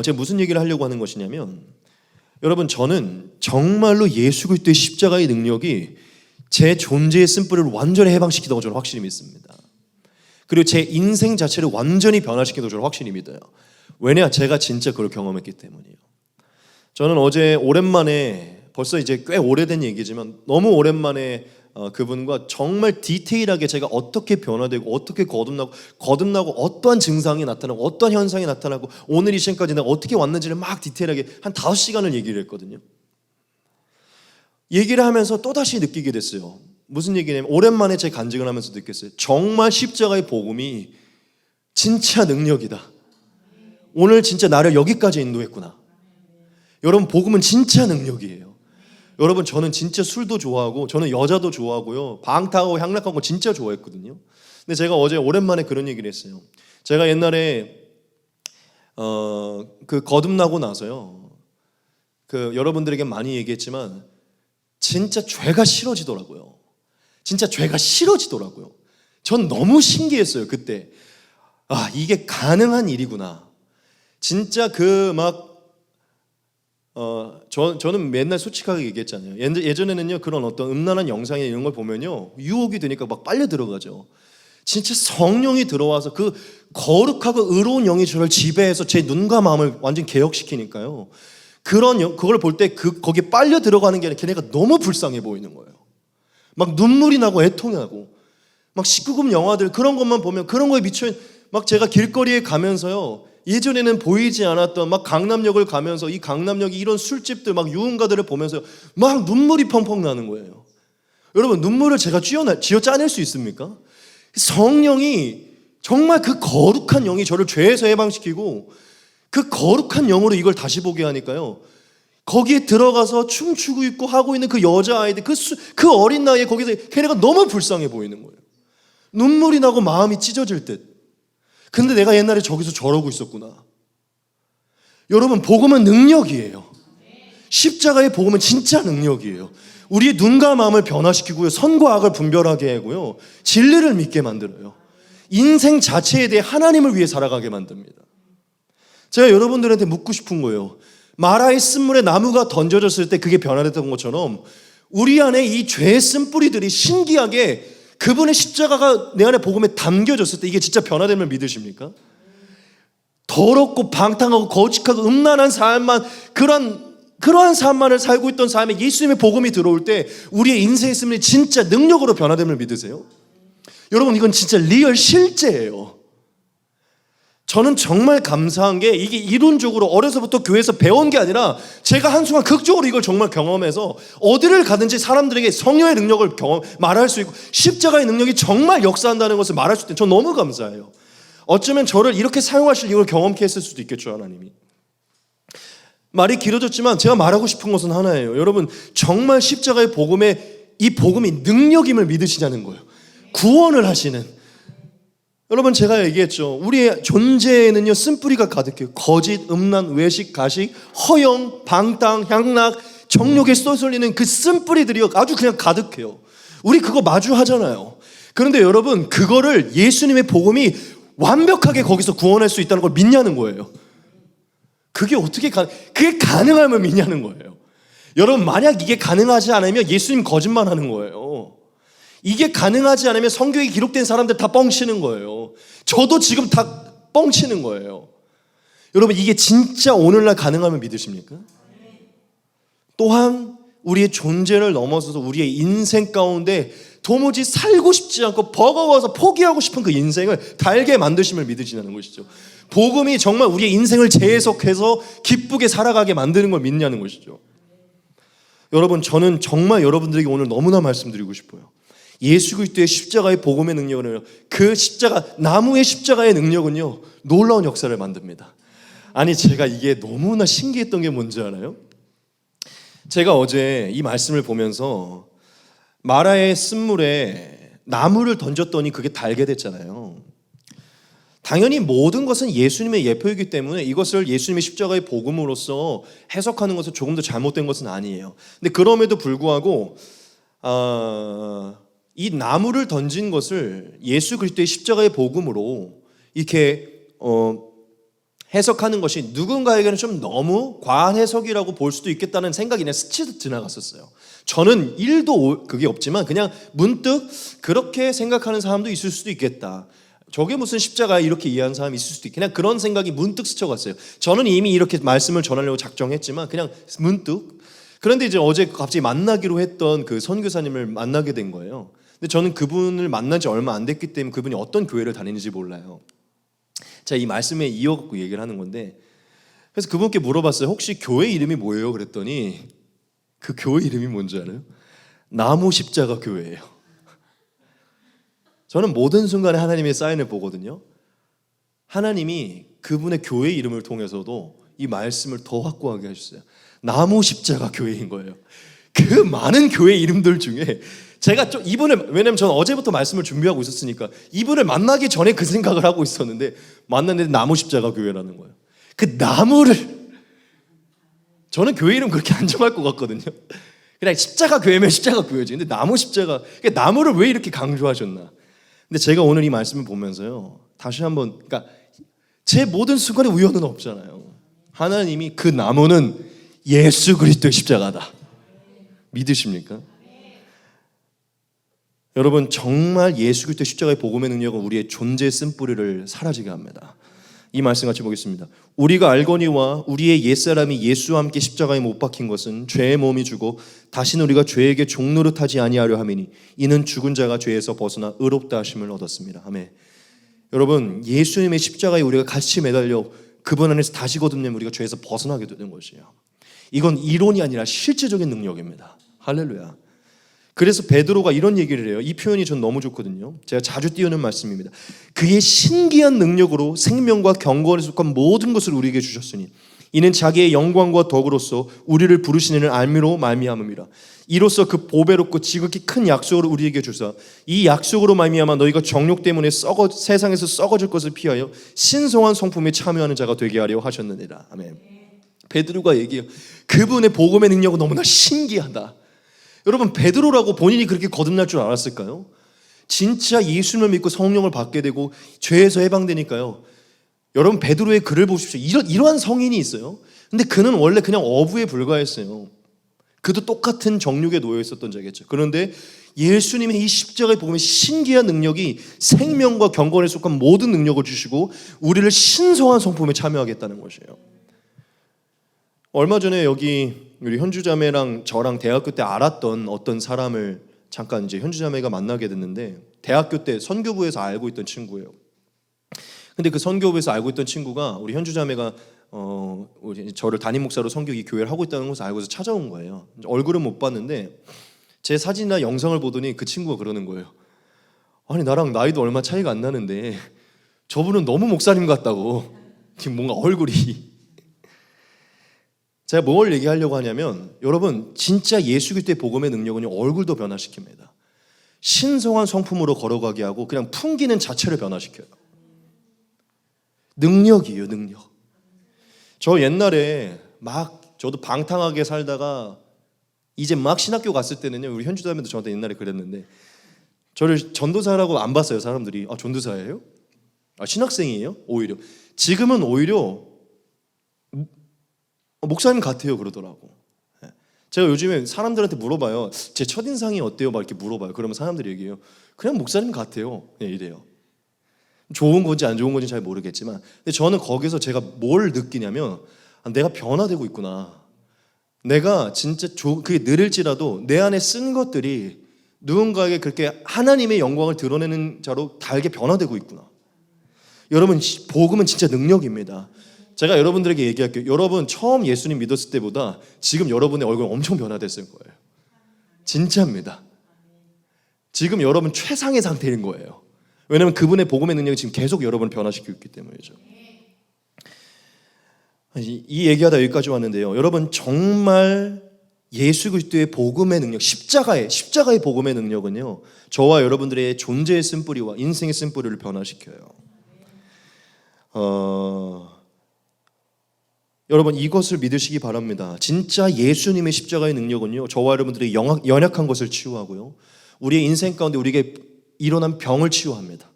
제가 무슨 얘기를 하려고 하는 것이냐면, 여러분, 저는 정말로 예수 그리스도의 십자가의 능력이 제 존재의 쓴뿌리를 완전히 해방시키다고 저는 확실히 믿습니다. 그리고 제 인생 자체를 완전히 변화시키다고 저는 확실히 믿어요. 왜냐? 제가 진짜 그걸 경험했기 때문이에요. 저는 어제 오랜만에, 벌써 이제 꽤 오래된 얘기지만 너무 오랜만에 그분과 정말 디테일하게 제가 어떻게 변화되고 어떻게 거듭나고 어떠한 증상이 나타나고 어떠한 현상이 나타나고 오늘 이 시간까지 내가 어떻게 왔는지를 막 디테일하게 한 5시간을 얘기를 했거든요. 얘기를 하면서 또다시 느끼게 됐어요. 무슨 얘기냐면, 오랜만에 제 간증을 하면서 느꼈어요. 정말 십자가의 복음이 진짜 능력이다. 오늘 진짜 나를 여기까지 인도했구나. 여러분, 복음은 진짜 능력이에요. 여러분, 저는 진짜 술도 좋아하고 저는 여자도 좋아하고요, 방탕하고 향락한 거 진짜 좋아했거든요. 근데 제가 어제 오랜만에 그런 얘기를 했어요. 제가 옛날에 그 거듭나고 나서요, 그 여러분들에게 많이 얘기했지만 진짜 죄가 싫어지더라고요. 진짜 죄가 싫어지더라고요. 전 너무 신기했어요 그때. 아, 이게 가능한 일이구나. 진짜 저는 맨날 솔직하게 얘기했잖아요. 예전에는요, 그런 어떤 음란한 영상이나 이런 걸 보면요, 유혹이 되니까 막 빨려 들어가죠. 진짜 성령이 들어와서 그 거룩하고 의로운 영이 저를 지배해서 제 눈과 마음을 완전 개혁시키니까요, 그걸 볼 때 거기에 빨려 들어가는 게 아니라 걔네가 너무 불쌍해 보이는 거예요. 막 눈물이 나고 애통하고, 막 19금 영화들 그런 것만 보면 그런 거에 미쳐, 막 제가 길거리에 가면서요, 예전에는 보이지 않았던 막 강남역을 가면서 이 강남역이 이런 술집들 막 유흥가들을 보면서 막 눈물이 펑펑 나는 거예요. 여러분, 눈물을 제가 쥐어 짜낼 수 있습니까? 성령이, 정말 그 거룩한 영이 저를 죄에서 해방시키고 그 거룩한 영으로 이걸 다시 보게 하니까요, 거기에 들어가서 춤추고 있고 하고 있는 그 여자아이들, 그 어린 나이에 거기서 걔네가 너무 불쌍해 보이는 거예요. 눈물이 나고 마음이 찢어질 듯. 근데 내가 옛날에 저기서 저러고 있었구나. 여러분, 복음은 능력이에요. 십자가의 복음은 진짜 능력이에요. 우리의 눈과 마음을 변화시키고요, 선과 악을 분별하게 하고요, 진리를 믿게 만들어요. 인생 자체에 대해 하나님을 위해 살아가게 만듭니다. 제가 여러분들한테 묻고 싶은 거예요. 마라의 쓴물에 나무가 던져졌을 때 그게 변화됐던 것처럼 우리 안에 이 죄의 쓴뿌리들이 신기하게 그분의 십자가가 내 안에 복음에 담겨졌을 때 이게 진짜 변화됨을 믿으십니까? 더럽고 방탕하고 거짓하고 음란한 삶만, 그러한 삶만을 살고 있던 삶에 예수님의 복음이 들어올 때 우리의 인생의 쓴물이 진짜 능력으로 변화됨을 믿으세요? 여러분, 이건 진짜 리얼 실제예요. 저는 정말 감사한 게 이게 이론적으로 어려서부터 교회에서 배운 게 아니라 제가 한순간 극적으로 이걸 정말 경험해서 어디를 가든지 사람들에게 성령의 능력을 말할 수 있고 십자가의 능력이 정말 역사한다는 것을 말할 수 있는, 전 너무 감사해요. 어쩌면 저를 이렇게 사용하실 이유를 경험케 했을 수도 있겠죠, 하나님이. 말이 길어졌지만 제가 말하고 싶은 것은 하나예요. 여러분, 정말 십자가의 복음에 이 복음이 능력임을 믿으시냐는 거예요. 구원을 하시는. 여러분, 제가 얘기했죠. 우리의 존재에는요, 쓴뿌리가 가득해요. 거짓, 음란, 외식, 가식, 허영, 방탕, 향락, 정욕에 쏘쏠리는 그 쓴뿌리들이 아주 그냥 가득해요. 우리 그거 마주하잖아요. 그런데 여러분, 그거를 예수님의 복음이 완벽하게 거기서 구원할 수 있다는 걸 믿냐는 거예요. 그게 가능하면 믿냐는 거예요. 여러분, 만약 이게 가능하지 않으면 예수님 거짓말하는 거예요. 이게 가능하지 않으면 성경에 기록된 사람들 다 뻥치는 거예요. 저도 지금 다 뻥치는 거예요. 여러분, 이게 진짜 오늘날 가능하면 믿으십니까? 또한 우리의 존재를 넘어서서 우리의 인생 가운데 도무지 살고 싶지 않고 버거워서 포기하고 싶은 그 인생을 달게 만드심을 믿으시냐는 것이죠. 복음이 정말 우리의 인생을 재해석해서 기쁘게 살아가게 만드는 걸 믿냐는 것이죠. 여러분, 저는 정말 여러분들에게 오늘 너무나 말씀드리고 싶어요. 예수 그리스도의 십자가의 복음의 능력은요, 그 십자가, 나무의 십자가의 능력은요, 놀라운 역사를 만듭니다. 아니, 제가 이게 너무나 신기했던 게 뭔지 알아요? 제가 어제 이 말씀을 보면서 마라의 쓴물에 나무를 던졌더니 그게 달게 됐잖아요. 당연히 모든 것은 예수님의 예표이기 때문에 이것을 예수님의 십자가의 복음으로서 해석하는 것은 조금 더 잘못된 것은 아니에요. 근데 그럼에도 불구하고 이 나무를 던진 것을 예수 그리스도의 십자가의 복음으로 이렇게 해석하는 것이 누군가에게는 좀 너무 과한 해석이라고 볼 수도 있겠다는 생각이 그냥 스치듯 지나갔었어요. 저는 1도 그게 없지만 그냥 문득 그렇게 생각하는 사람도 있을 수도 있겠다. 저게 무슨 십자가야, 이렇게 이해하는 사람이 있을 수도 있겠다. 그냥 그런 생각이 문득 스쳐갔어요. 저는 이미 이렇게 말씀을 전하려고 작정했지만 그냥 문득. 그런데 이제 어제 갑자기 만나기로 했던 그 선교사님을 만나게 된 거예요. 근데 저는 그분을 만난 지 얼마 안 됐기 때문에 그분이 어떤 교회를 다니는지 몰라요. 제가 이 말씀에 이어갖고 얘기를 하는 건데, 그래서 그분께 물어봤어요. 혹시 교회 이름이 뭐예요? 그랬더니 그 교회 이름이 뭔지 알아요? 나무 십자가 교회예요. 저는 모든 순간에 하나님의 사인을 보거든요. 하나님이 그분의 교회 이름을 통해서도 이 말씀을 더 확고하게 해주셨어요. 나무 십자가 교회인 거예요. 그 많은 교회 이름들 중에 제가 좀 이분을, 왜냐면 저는 어제부터 말씀을 준비하고 있었으니까 이분을 만나기 전에 그 생각을 하고 있었는데 만났는데 나무 십자가 교회라는 거예요. 그 나무를, 저는 교회 이름 그렇게 안 정할 것 같거든요. 그냥 십자가 교회면 십자가 교회지. 근데 나무 십자가, 나무를 왜 이렇게 강조하셨나? 근데 제가 오늘 이 말씀을 보면서요, 다시 한번, 그러니까 제 모든 순간에 우연은 없잖아요. 하나님이 그 나무는 예수 그리스도의 십자가다. 믿으십니까? 여러분, 정말 예수 그리스도의 십자가의 복음의 능력은 우리의 존재의 쓴뿌리를 사라지게 합니다. 이 말씀 같이 보겠습니다. 우리가 알거니와 우리의 옛사람이 예수와 함께 십자가에 못 박힌 것은 죄의 몸이 주고 다시는 우리가 죄에게 종노릇하지 아니하려 함이니 이는 죽은 자가 죄에서 벗어나 의롭다 하심을 얻었습니다. 아멘. 여러분, 예수님의 십자가에 우리가 같이 매달려 그분 안에서 다시 거듭내면 우리가 죄에서 벗어나게 되는 것이에요. 이건 이론이 아니라 실제적인 능력입니다. 할렐루야. 그래서 베드로가 이런 얘기를 해요. 이 표현이 전 너무 좋거든요. 제가 자주 띄우는 말씀입니다. 그의 신기한 능력으로 생명과 경건에 속한 모든 것을 우리에게 주셨으니 이는 자기의 영광과 덕으로서 우리를 부르신 이는 알미로 말미암음이라. 이로써 그 보배롭고 지극히 큰 약속을 우리에게 주사 이 약속으로 말미암아 너희가 정욕 때문에 세상에서 썩어질 것을 피하여 신성한 성품에 참여하는 자가 되게 하려 하셨느니라. 아멘. 베드로가 얘기해요. 그분의 복음의 능력은 너무나 신기하다. 여러분, 베드로라고 본인이 그렇게 거듭날 줄 알았을까요? 진짜 예수님을 믿고 성령을 받게 되고 죄에서 해방되니까요. 여러분, 베드로의 글을 보십시오. 이러한 성인이 있어요. 근데 그는 원래 그냥 어부에 불과했어요. 그도 똑같은 정욕에 놓여 있었던 자겠죠. 그런데 예수님의 이 십자가의 복음의 신기한 능력이 생명과 경건에 속한 모든 능력을 주시고 우리를 신성한 성품에 참여하겠다는 것이에요. 얼마 전에 여기 우리 현주자매랑 저랑 대학교 때 알았던 어떤 사람을 잠깐 이제 현주자매가 만나게 됐는데, 대학교 때 선교부에서 알고 있던 친구예요. 근데 그 선교부에서 알고 있던 친구가 우리 현주자매가 저를 담임 목사로 선교기 교회를 하고 있다는 것을 알고서 찾아온 거예요. 얼굴은 못 봤는데 제 사진이나 영상을 보더니 그 친구가 그러는 거예요. 아니, 나랑 나이도 얼마 차이가 안 나는데 저분은 너무 목사님 같다고. 뭔가 얼굴이. 제가 뭘 얘기하려고 하냐면, 여러분, 진짜 예수 그리스도의 복음의 능력은요, 얼굴도 변화시킵니다. 신성한 성품으로 걸어가게 하고 그냥 풍기는 자체를 변화시켜요. 능력이에요, 능력. 저 옛날에 저도 방탕하게 살다가 이제 막 신학교 갔을 때는요, 우리 현주자매도 저한테 옛날에 그랬는데, 저를 전도사라고 안 봤어요. 사람들이. 아, 전도사예요? 아, 신학생이에요? 오히려 지금은 오히려 목사님 같아요 그러더라고. 제가 요즘에 사람들한테 물어봐요. 제 첫인상이 어때요? 막 이렇게 물어봐요. 그러면 사람들이 얘기해요. 그냥 목사님 같아요. 네, 이래요. 좋은 건지 안 좋은 건지 잘 모르겠지만, 근데 저는 거기서 제가 뭘 느끼냐면, 내가 변화되고 있구나. 내가 진짜 그게 느릴지라도 내 안에 쓴 것들이 누군가에게 그렇게 하나님의 영광을 드러내는 자로 달게 변화되고 있구나. 여러분, 복음은 진짜 능력입니다. 제가 여러분들에게 얘기할게요. 여러분 처음 예수님 믿었을 때보다 지금 여러분의 얼굴 엄청 변화됐을 거예요. 진짜입니다. 지금 여러분 최상의 상태인 거예요. 왜냐하면 그분의 복음의 능력이 지금 계속 여러분을 변화시키고 있기 때문이죠. 이 얘기하다 여기까지 왔는데요. 여러분, 정말 예수 그리스도의 복음의 능력, 십자가의 복음의 능력은요, 저와 여러분들의 존재의 쓴뿌리와 인생의 쓴뿌리를 변화시켜요. 여러분, 이것을 믿으시기 바랍니다. 진짜 예수님의 십자가의 능력은요, 저와 여러분들의 연약한 것을 치유하고요, 우리의 인생 가운데 우리에게 일어난 병을 치유합니다.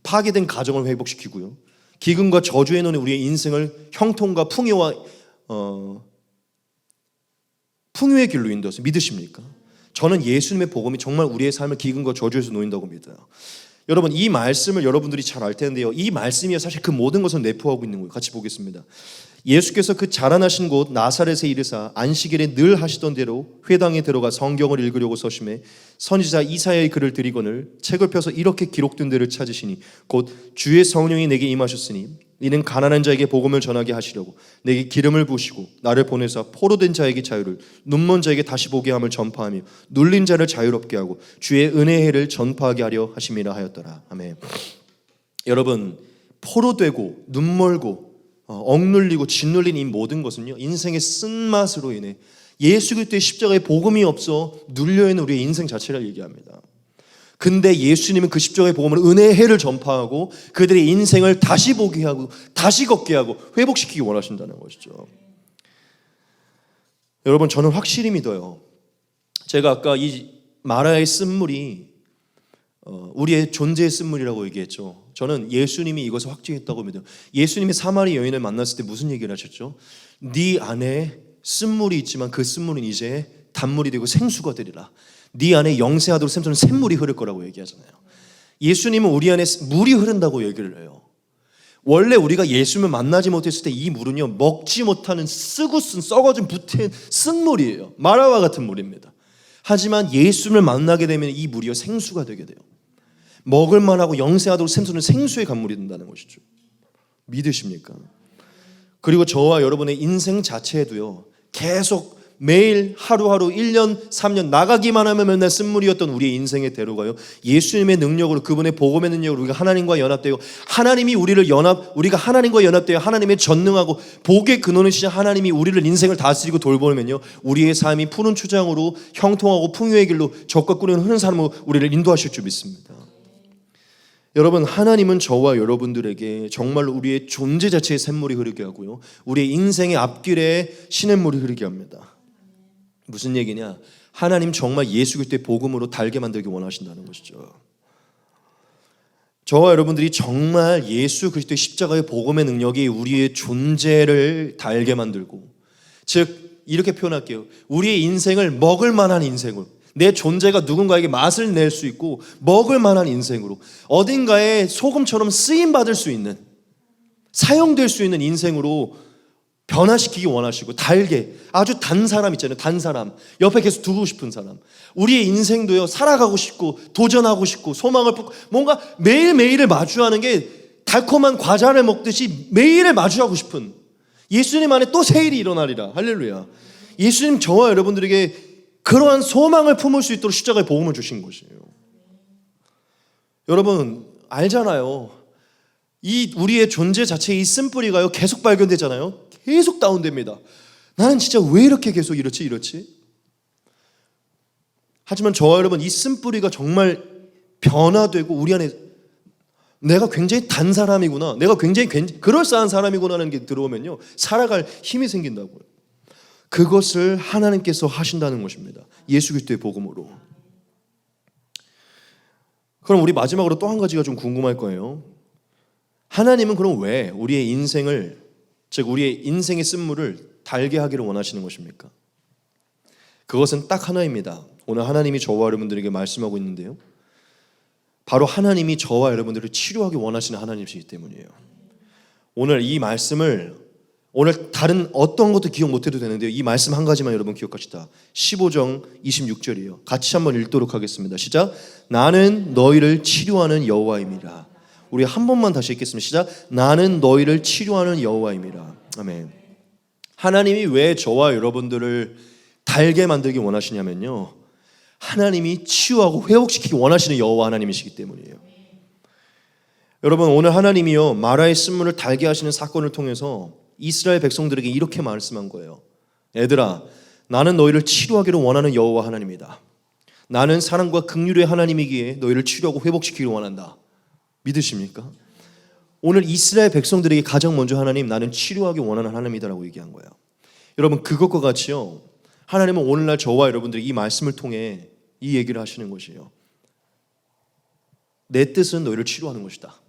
파괴된 가정을 회복시키고요, 기근과 저주에 놓인 우리의 인생을 형통과 풍요의 길로 인도해서 믿으십니까? 저는 예수님의 복음이 정말 우리의 삶을 기근과 저주에서 놓인다고 믿어요. 여러분, 이 말씀을 여러분들이 잘 알 텐데요, 이 말씀이 사실 그 모든 것을 내포하고 있는 거예요. 같이 보겠습니다. 예수께서 그 자라나신 곳 나사렛에 이르사 안식일에 늘 하시던 대로 회당에 들어가 성경을 읽으려고 서심해 선지자 이사야의 글을 드리거늘 책을 펴서 이렇게 기록된 데를 찾으시니 곧 주의 성령이 내게 임하셨으니 이는 가난한 자에게 복음을 전하게 하시려고 내게 기름을 부으시고 나를 보내사 포로된 자에게 자유를, 눈먼 자에게 다시 보게 함을 전파하며 눌린 자를 자유롭게 하고 주의 은혜의 해를 전파하게 하려 하심이라 하였더라. 아멘. 여러분, 포로되고 눈멀고 억눌리고 짓눌린 이 모든 것은요, 인생의 쓴맛으로 인해 예수 그리스도의 십자가의 복음이 없어 눌려있는 우리의 인생 자체를 얘기합니다. 근데 예수님은 그 십자가의 복음을 은혜의 해를 전파하고 그들의 인생을 다시 보게 하고 다시 걷게 하고 회복시키기 원하신다는 것이죠. 여러분, 저는 확실히 믿어요. 제가 아까 이 마라의 쓴물이 우리의 존재의 쓴물이라고 얘기했죠. 저는 예수님이 이것을 확증했다고 믿어요. 예수님이 사마리 여인을 만났을 때 무슨 얘기를 하셨죠? 네 안에 쓴물이 있지만 그 쓴물은 이제 단물이 되고 생수가 되리라. 네 안에 영세하도록 샘솟는 샘물이 흐를 거라고 얘기하잖아요. 예수님은 우리 안에 물이 흐른다고 얘기를 해요. 원래 우리가 예수님을 만나지 못했을 때 이 물은요, 먹지 못하는 쓰고 쓴 썩어진 부태인 쓴 물이에요. 마라와 같은 물입니다. 하지만 예수님을 만나게 되면 이 물이요, 생수가 되게 돼요. 먹을만하고 영세하도록 샘솟는 생수의 강물이 된다는 것이죠. 믿으십니까? 그리고 저와 여러분의 인생 자체에도요, 계속 매일 하루하루 1년 3년 나가기만 하면 맨날 쓴물이었던 우리의 인생의 대로가요, 예수님의 능력으로, 그분의 복음의 능력으로 우리가 하나님과 연합되고, 하나님이 우리가 하나님과 연합되어 하나님의 전능하고 복의 근원이신 하나님이 우리를 인생을 다스리고 돌보면요, 우리의 삶이 푸른 초장으로 형통하고 풍요의 길로 적과 꿀이 흐르는 삶으로 우리를 인도하실 줄 믿습니다. 여러분, 하나님은 저와 여러분들에게 정말로 우리의 존재 자체의 샘물이 흐르게 하고요, 우리의 인생의 앞길에 시냇물이 흐르게 합니다. 무슨 얘기냐? 하나님 정말 예수 그리스도의 복음으로 달게 만들기 원하신다는 것이죠. 저와 여러분들이 정말 예수 그리스도의 십자가의 복음의 능력이 우리의 존재를 달게 만들고, 즉 이렇게 표현할게요, 우리의 인생을 먹을 만한 인생으로, 내 존재가 누군가에게 맛을 낼 수 있고 먹을 만한 인생으로, 어딘가에 소금처럼 쓰임받을 수 있는, 사용될 수 있는 인생으로 변화시키기 원하시고, 달게, 아주 단 사람 있잖아요. 단 사람, 옆에 계속 두고 싶은 사람. 우리의 인생도요, 살아가고 싶고 도전하고 싶고 소망을 품고 뭔가 매일매일을 마주하는 게 달콤한 과자를 먹듯이 매일을 마주하고 싶은, 예수님 안에 또 새 일이 일어나리라. 할렐루야. 예수님 저와 여러분들에게 그러한 소망을 품을 수 있도록 십자가의 복음을 주신 것이에요. 여러분 알잖아요. 이 우리의 존재 자체의 이 쓴뿌리가요, 계속 발견되잖아요. 계속 다운됩니다. 나는 진짜 왜 이렇게 계속 이렇지? 하지만 저와 여러분, 이 쓴뿌리가 정말 변화되고 우리 안에 내가 굉장히 단 사람이구나, 내가 굉장히 그럴싸한 사람이구나 하는 게 들어오면요, 살아갈 힘이 생긴다고요. 그것을 하나님께서 하신다는 것입니다. 예수 그리스도의 복음으로. 그럼 우리 마지막으로 또 한 가지가 좀 궁금할 거예요. 하나님은 그럼 왜 우리의 인생을, 즉 우리의 인생의 쓴물을 달게 하기를 원하시는 것입니까? 그것은 딱 하나입니다. 오늘 하나님이 저와 여러분들에게 말씀하고 있는데요, 바로 하나님이 저와 여러분들을 치료하기 원하시는 하나님이시기 때문이에요. 오늘 이 말씀을, 오늘 다른 어떤 것도 기억 못해도 되는데요, 이 말씀 한 가지만 여러분 기억하시다. 15장 26절이에요. 같이 한번 읽도록 하겠습니다. 시작. 나는 너희를 치료하는 여호와임이라. 우리 한 번만 다시 읽겠습니다. 시작. 나는 너희를 치료하는 여호와임이라. 아멘. 하나님이 왜 저와 여러분들을 달게 만들기 원하시냐면요, 하나님이 치유하고 회복시키기 원하시는 여호와 하나님이시기 때문이에요. 여러분, 오늘 하나님이요, 마라의 쓴물을 달게 하시는 사건을 통해서 이스라엘 백성들에게 이렇게 말씀한 거예요. 얘들아, 나는 너희를 치료하기를 원하는 여호와 하나님이다. 나는 사랑과 긍휼의 하나님이기에 너희를 치료하고 회복시키기를 원한다. 믿으십니까? 오늘 이스라엘 백성들에게 가장 먼저 하나님, 나는 치료하기 원하는 하나님이다라고 얘기한 거예요. 여러분, 그것과 같이요, 하나님은 오늘날 저와 여러분들이 이 말씀을 통해 이 얘기를 하시는 것이에요. 내 뜻은 너희를 치료하는 것이다.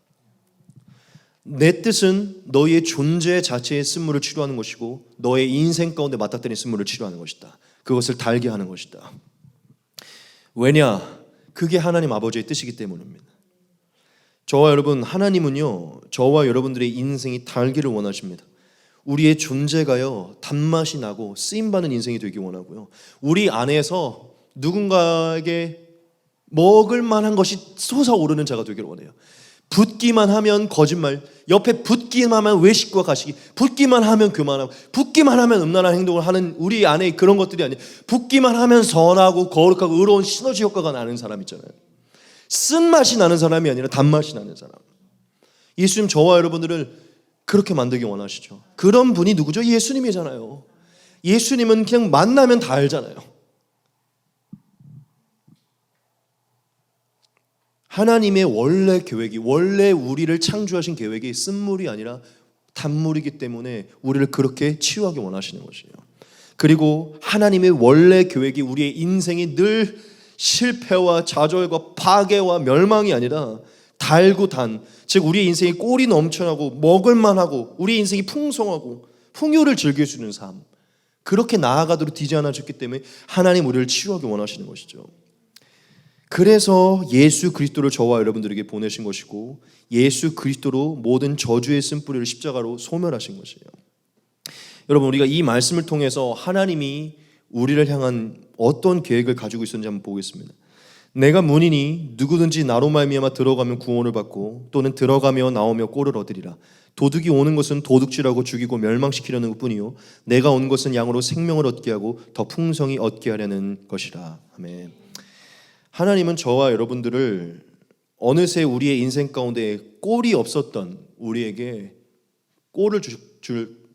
내 뜻은 너희의 존재 자체의 쓴물을 치료하는 것이고, 너의 인생 가운데 맞닥뜨린 쓴물을 치료하는 것이다. 그것을 달게 하는 것이다. 왜냐? 그게 하나님 아버지의 뜻이기 때문입니다. 저와 여러분, 하나님은요, 저와 여러분들의 인생이 달기를 원하십니다. 우리의 존재가요, 단맛이 나고 쓰임받는 인생이 되기 원하고요, 우리 안에서 누군가에게 먹을 만한 것이 솟아오르는 자가 되기를 원해요. 붙기만 하면 거짓말, 옆에 붙기만 하면 외식과 가시기, 붙기만 하면 교만하고, 붙기만 하면 음란한 행동을 하는 우리 안에 그런 것들이 아니에요. 붙기만 하면 선하고 거룩하고 의로운 시너지 효과가 나는 사람 있잖아요. 쓴맛이 나는 사람이 아니라 단맛이 나는 사람. 예수님 저와 여러분들을 그렇게 만들기 원하시죠. 그런 분이 누구죠? 예수님이잖아요. 예수님은 그냥 만나면 다 알잖아요. 하나님의 원래 계획이, 원래 우리를 창조하신 계획이 쓴물이 아니라 단물이기 때문에 우리를 그렇게 치유하기 원하시는 것이에요. 그리고 하나님의 원래 계획이 우리의 인생이 늘 실패와 좌절과 파괴와 멸망이 아니라 달고 단, 즉 우리의 인생이 꼴이 넘쳐나고 먹을만하고 우리의 인생이 풍성하고 풍요를 즐길 수 있는 삶, 그렇게 나아가도록 디자인하셨기 때문에 하나님 우리를 치유하기 원하시는 것이죠. 그래서 예수 그리스도를 저와 여러분들에게 보내신 것이고, 예수 그리스도로 모든 저주의 쓴뿌리를 십자가로 소멸하신 것이에요. 여러분, 우리가 이 말씀을 통해서 하나님이 우리를 향한 어떤 계획을 가지고 있었는지 한번 보겠습니다. 내가 문이니 누구든지 나로 말미암아 들어가면 구원을 받고 또는 들어가며 나오며 꼴을 얻으리라. 도둑이 오는 것은 도둑질하고 죽이고 멸망시키려는 것뿐이요 내가 온 것은 양으로 생명을 얻게 하고 더 풍성히 얻게 하려는 것이라. 아멘. 하나님은 저와 여러분들을 어느새 우리의 인생 가운데 꼴이 없었던 우리에게 꼴을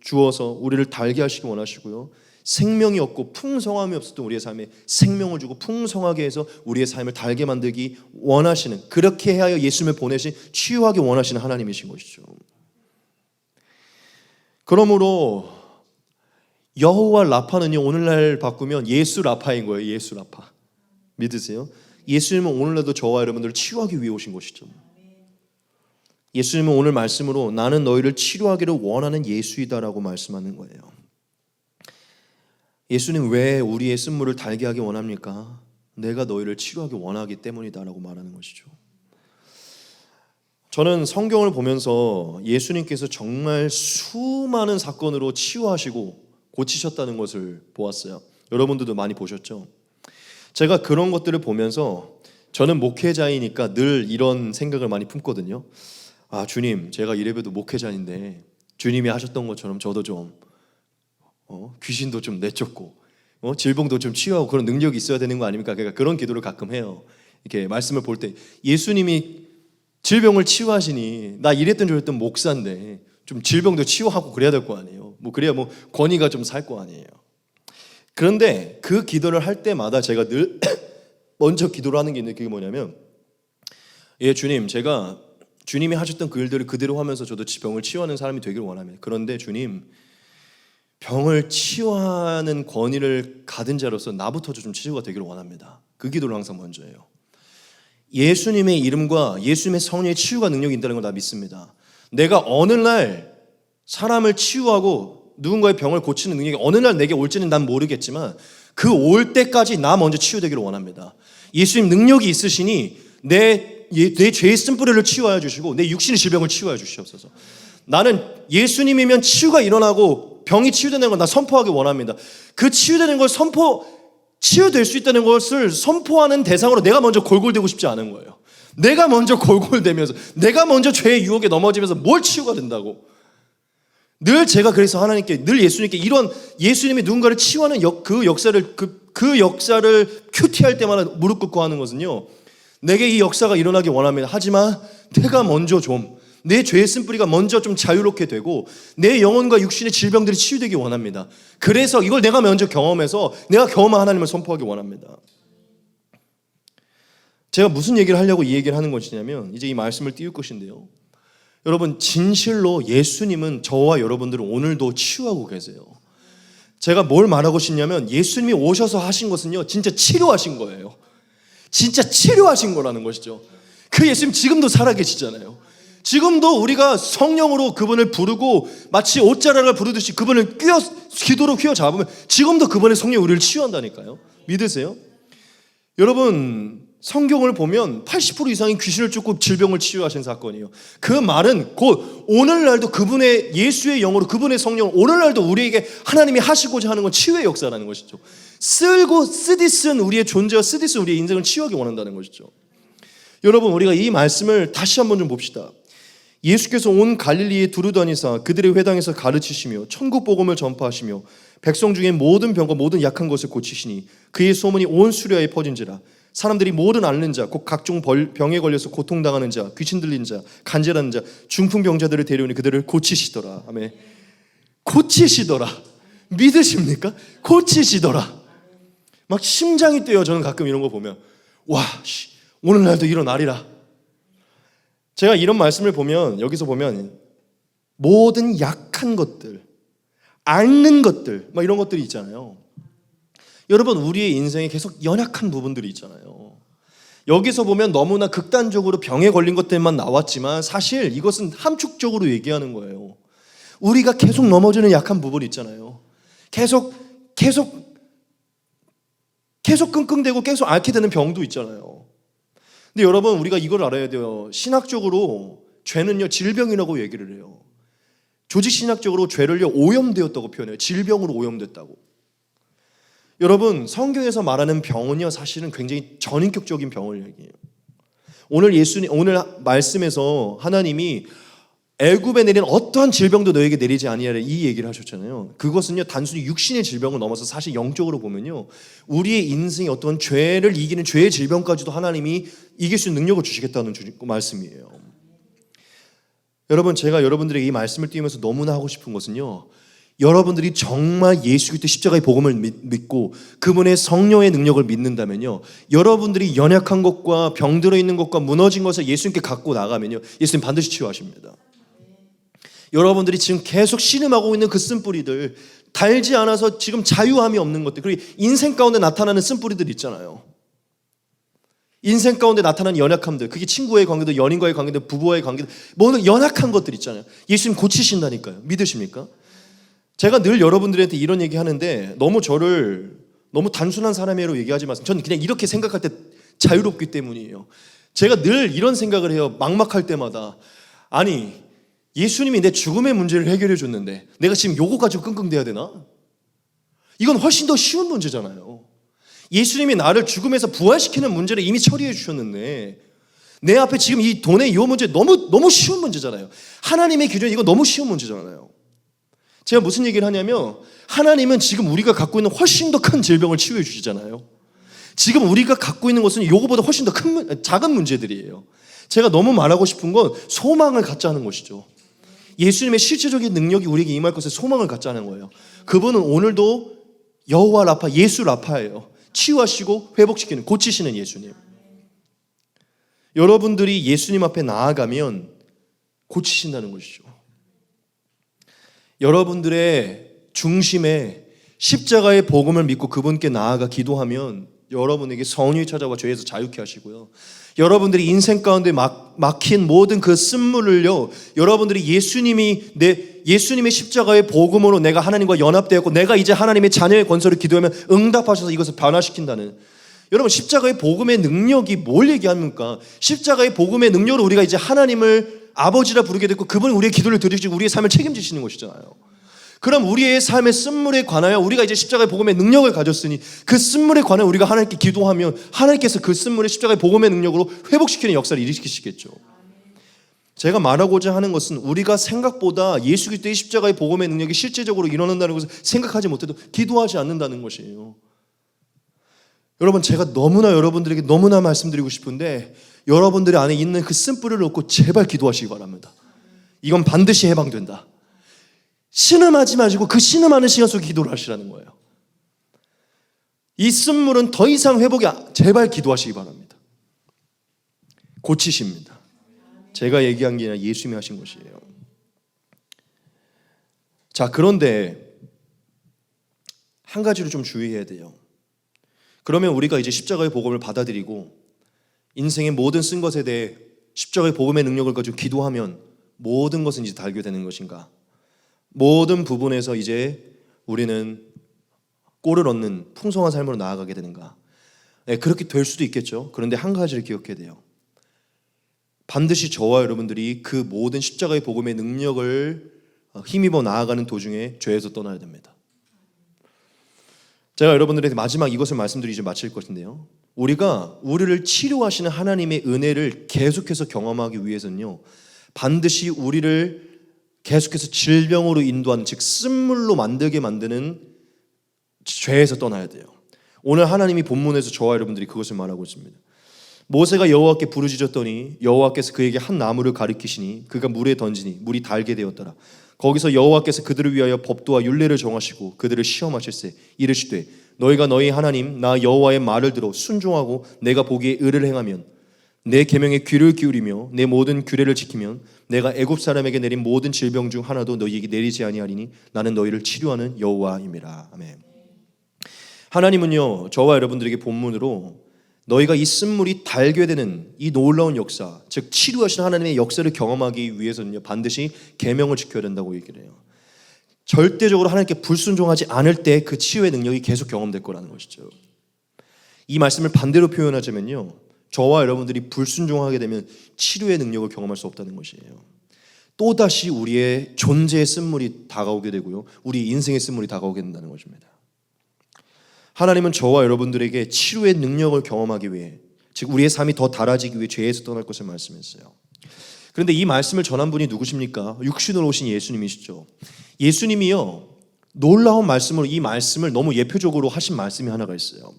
주어서 우리를 달게 하시기 원하시고요, 생명이 없고 풍성함이 없었던 우리의 삶에 생명을 주고 풍성하게 해서 우리의 삶을 달게 만들기 원하시는, 그렇게 해야 예수님을 보내신, 치유하기 원하시는 하나님이신 것이죠. 그러므로 여호와 라파는요, 오늘날 바꾸면 예수 라파인 거예요. 예수 라파. 믿으세요? 예수님은 오늘날도 저와 여러분들을 치유하기 위해 오신 것이죠. 예수님은 오늘 말씀으로 나는 너희를 치료하기를 원하는 예수이다라고 말씀하는 거예요. 예수님 왜 우리의 쓴물을 달게 하기 원합니까? 내가 너희를 치료하기 원하기 때문이다라고 말하는 것이죠. 저는 성경을 보면서 예수님께서 정말 수많은 사건으로 치유하시고 고치셨다는 것을 보았어요. 여러분들도 많이 보셨죠? 제가 그런 것들을 보면서 저는 목회자이니까 늘 이런 생각을 많이 품거든요. 아, 주님, 제가 이래봬도 목회자인데 주님이 하셨던 것처럼 저도 좀 귀신도 좀 내쫓고 질병도 좀 치유하고 그런 능력이 있어야 되는 거 아닙니까? 그러니까 그런 기도를 가끔 해요. 이렇게 말씀을 볼 때 예수님이 질병을 치유하시니 나 이랬던 저랬던 목사인데 좀 질병도 치유하고 그래야 될 거 아니에요. 그래야 권위가 좀 살 거 아니에요. 그런데 그 기도를 할 때마다 제가 늘 먼저 기도를 하는 게 있는데, 그게 뭐냐면, 예, 주님, 제가 주님이 하셨던 그 일들을 그대로 하면서 저도 병을 치유하는 사람이 되기를 원합니다. 그런데 주님, 병을 치유하는 권위를 가진 자로서 나부터 좀 치유가 되기를 원합니다. 그 기도를 항상 먼저 해요. 예수님의 이름과 예수님의 성령의 치유가 능력이 있다는 걸 나 믿습니다. 내가 어느 날 사람을 치유하고 누군가의 병을 고치는 능력이 어느 날 내게 올지는 난 모르겠지만 그 올 때까지 나 먼저 치유되기를 원합니다. 예수님 능력이 있으시니 내 죄의 쓴뿌리를 치유하여 주시고 내 육신의 질병을 치유하여 주시옵소서. 나는 예수님이면 치유가 일어나고 병이 치유되는 걸 나 선포하기 원합니다. 그 치유되는 걸 치유될 수 있다는 것을 선포하는 대상으로 내가 먼저 골골대고 싶지 않은 거예요. 내가 먼저 골골대면서, 내가 먼저 죄의 유혹에 넘어지면서 뭘 치유가 된다고. 늘 제가 그래서 하나님께, 늘 예수님께 이런 예수님이 누군가를 치유하는 그 역사를 큐티할 때마다 무릎 꿇고 하는 것은요, 내게 이 역사가 일어나기 원합니다. 하지만 내가 먼저 내 죄의 쓴뿌리가 먼저 좀 자유롭게 되고 내 영혼과 육신의 질병들이 치유되기 원합니다. 그래서 이걸 내가 먼저 경험해서 내가 경험한 하나님을 선포하기 원합니다. 제가 무슨 얘기를 하려고 이 얘기를 하는 것이냐면, 이제 이 말씀을 띄울 것인데요, 여러분, 진실로 예수님은 저와 여러분들을 오늘도 치유하고 계세요. 제가 뭘 말하고 싶냐면, 예수님이 오셔서 하신 것은요, 진짜 치료하신 거예요. 진짜 치료하신 거라는 것이죠. 그 예수님 지금도 살아계시잖아요. 지금도 우리가 성령으로 그분을 부르고 마치 옷자락을 부르듯이 그분을 기도로 휘어잡으면 지금도 그분의 성령이 우리를 치유한다니까요. 믿으세요? 여러분, 성경을 보면 80% 이상이 귀신을 쫓고 질병을 치유하신 사건이에요. 그 말은 곧 오늘날도 그분의 예수의 영으로 그분의 성령을 오늘날도 우리에게 하나님이 하시고자 하는 건 치유의 역사라는 것이죠. 쓰디쓴 우리의 존재와 쓰디쓴 우리의 인생을 치유하기 원한다는 것이죠. 여러분, 우리가 이 말씀을 다시 한번 좀 봅시다. 예수께서 온 갈릴리에 두루다니사 그들의 회당에서 가르치시며 천국 복음을 전파하시며 백성 중에 모든 병과 모든 약한 것을 고치시니 그의 소문이 온 수리아에 퍼진지라. 사람들이 모든 앓는 자, 곧 각종 병에 걸려서 고통당하는 자, 귀신 들린 자, 간절한 자, 중풍병자들을 데려오니 그들을 고치시더라. 아멘. 고치시더라. 믿으십니까? 고치시더라. 막 심장이 뛰어요. 저는 가끔 이런 거 보면, 와, 오늘날도 일어나리라. 제가 이런 말씀을 보면, 여기서 보면 모든 약한 것들, 앓는 것들, 막 이런 것들이 있잖아요. 여러분, 우리의 인생에 계속 연약한 부분들이 있잖아요. 여기서 보면 너무나 극단적으로 병에 걸린 것들만 나왔지만 사실 이것은 함축적으로 얘기하는 거예요. 우리가 계속 넘어지는 약한 부분이 있잖아요. 계속 끙끙대고 계속 앓게 되는 병도 있잖아요. 근데 여러분, 우리가 이걸 알아야 돼요. 신학적으로 죄는요, 질병이라고 얘기를 해요. 조직신학적으로 죄를요, 오염되었다고 표현해요. 질병으로 오염됐다고. 여러분, 성경에서 말하는 병은요, 사실은 굉장히 전인격적인 병을 얘기해요. 오늘 말씀에서 하나님이 애굽에 내린 어떠한 질병도 너에게 내리지 아니하리라 이 얘기를 하셨잖아요. 그것은요 단순히 육신의 질병을 넘어서 사실 영적으로 보면요 우리의 인생의 어떤 죄를 이기는 죄의 질병까지도 하나님이 이길 수 있는 능력을 주시겠다는 말씀이에요. 여러분, 제가 여러분들에게 이 말씀을 띄우면서 너무나 하고 싶은 것은요, 여러분들이 정말 예수 그리스도 십자가의 복음을 믿고 그분의 성령의 능력을 믿는다면요, 여러분들이 연약한 것과 병들어 있는 것과 무너진 것을 예수님께 갖고 나가면요, 예수님 반드시 치유하십니다. 여러분들이 지금 계속 신음하고 있는 그 쓴뿌리들, 달지 않아서 지금 자유함이 없는 것들, 그리고 인생 가운데 나타나는 쓴뿌리들 있잖아요. 인생 가운데 나타나는 연약함들, 그게 친구와의 관계도, 연인과의 관계도, 부부와의 관계도, 뭐 연약한 것들 있잖아요. 예수님 고치신다니까요. 믿으십니까? 제가 늘 여러분들한테 이런 얘기 하는데 너무 저를 너무 단순한 사람이라고 얘기하지 마세요. 저는 그냥 이렇게 생각할 때 자유롭기 때문이에요. 제가 늘 이런 생각을 해요. 막막할 때마다. 아니, 예수님이 내 죽음의 문제를 해결해 줬는데 내가 지금 요거 가지고 끙끙대야 되나? 이건 훨씬 더 쉬운 문제잖아요. 예수님이 나를 죽음에서 부활시키는 문제를 이미 처리해 주셨는데 내 앞에 지금 이 돈의 이 문제 너무 쉬운 문제잖아요. 하나님의 기준에 이거 너무 쉬운 문제잖아요. 제가 무슨 얘기를 하냐면 하나님은 지금 우리가 갖고 있는 훨씬 더 큰 질병을 치유해 주시잖아요. 지금 우리가 갖고 있는 것은 이거보다 훨씬 더 작은 문제들이에요. 제가 너무 말하고 싶은 건 소망을 갖자는 것이죠. 예수님의 실제적인 능력이 우리에게 임할 것에 소망을 갖자는 거예요. 그분은 오늘도 여호와 라파, 예수 라파예요. 치유하시고 회복시키는, 고치시는 예수님. 여러분들이 예수님 앞에 나아가면 고치신다는 것이죠. 여러분들의 중심에 십자가의 복음을 믿고 그분께 나아가 기도하면 여러분에게 성령이 찾아와 죄에서 자유케 하시고요. 여러분들이 인생 가운데 막힌 모든 그 쓴물을요, 여러분들이 예수님의 십자가의 복음으로 내가 하나님과 연합되었고 내가 이제 하나님의 자녀의 권세를 기도하면 응답하셔서 이것을 변화시킨다는, 여러분 십자가의 복음의 능력이 뭘 얘기합니까? 십자가의 복음의 능력으로 우리가 이제 하나님을 아버지라 부르게 됐고 그분이 우리의 기도를 들으시고 우리의 삶을 책임지시는 것이잖아요. 그럼 우리의 삶의 쓴물에 관하여 우리가 이제 십자가의 복음의 능력을 가졌으니 그 쓴물에 관하여 우리가 하나님께 기도하면 하나님께서 그 쓴물의 십자가의 복음의 능력으로 회복시키는 역사를 일으키시겠죠. 제가 말하고자 하는 것은 우리가 생각보다 예수 그리스도의 십자가의 복음의 능력이 실제적으로 일어난다는 것을 생각하지 못해도 기도하지 않는다는 것이에요. 여러분, 제가 너무나 여러분들에게 너무나 말씀드리고 싶은데 여러분들의 안에 있는 그 쓴뿌리를 놓고 제발 기도하시기 바랍니다. 이건 반드시 해방된다. 신음하지 마시고 그 신음하는 시간 속에 기도를 하시라는 거예요. 이 쓴물은 더 이상 회복이 제발 기도하시기 바랍니다. 고치십니다. 제가 얘기한 게 아니라 예수님이 하신 것이에요. 자, 그런데 한 가지를 좀 주의해야 돼요. 그러면 우리가 이제 십자가의 복음을 받아들이고 인생의 모든 쓴 것에 대해 십자가의 복음의 능력을 가지고 기도하면 모든 것은 이제 달게 되는 것인가? 모든 부분에서 이제 우리는 꼴을 얻는 풍성한 삶으로 나아가게 되는가? 네, 그렇게 될 수도 있겠죠. 그런데 한 가지를 기억해야 돼요. 반드시 저와 여러분들이 그 모든 십자가의 복음의 능력을 힘입어 나아가는 도중에 죄에서 떠나야 됩니다. 제가 여러분들에게 마지막 이것을 말씀드리지 마칠 것인데요, 우리를 치료하시는 하나님의 은혜를 계속해서 경험하기 위해서는요, 반드시 우리를 계속해서 질병으로 인도하는, 즉 쓴물로 만들게 만드는 죄에서 떠나야 돼요. 오늘 하나님이 본문에서 저와 여러분들이 그것을 말하고 있습니다. 모세가 여호와께 부르짖었더니 여호와께서 그에게 한 나무를 가리키시니 그가 물에 던지니 물이 달게 되었더라. 거기서 여호와께서 그들을 위하여 법도와 율례를 정하시고 그들을 시험하실세 이르시되 너희가 너희 하나님 나 여호와의 말을 들어 순종하고 내가 보기에 의를 행하면 내 계명에 귀를 기울이며 내 모든 규례를 지키면 내가 애굽 사람에게 내린 모든 질병 중 하나도 너희에게 내리지 아니하리니 나는 너희를 치료하는 여호와임이라. 아멘. 하나님은요, 저와 여러분들에게 본문으로 너희가 이 쓴물이 달게 되는 이 놀라운 역사, 즉 치료하시는 하나님의 역사를 경험하기 위해서는요, 반드시 계명을 지켜야 된다고 얘기를 해요. 절대적으로 하나님께 불순종하지 않을 때 그 치유의 능력이 계속 경험될 거라는 것이죠. 이 말씀을 반대로 표현하자면요, 저와 여러분들이 불순종하게 되면 치료의 능력을 경험할 수 없다는 것이에요. 또다시 우리의 존재의 쓴물이 다가오게 되고요, 우리 인생의 쓴물이 다가오게 된다는 것입니다. 하나님은 저와 여러분들에게 치료의 능력을 경험하기 위해, 즉 우리의 삶이 더 달아지기 위해 죄에서 떠날 것을 말씀했어요. 그런데 이 말씀을 전한 분이 누구십니까? 육신으로 오신 예수님이시죠. 예수님이요, 놀라운 말씀으로 이 말씀을 너무 예표적으로 하신 말씀이 하나가 있어요.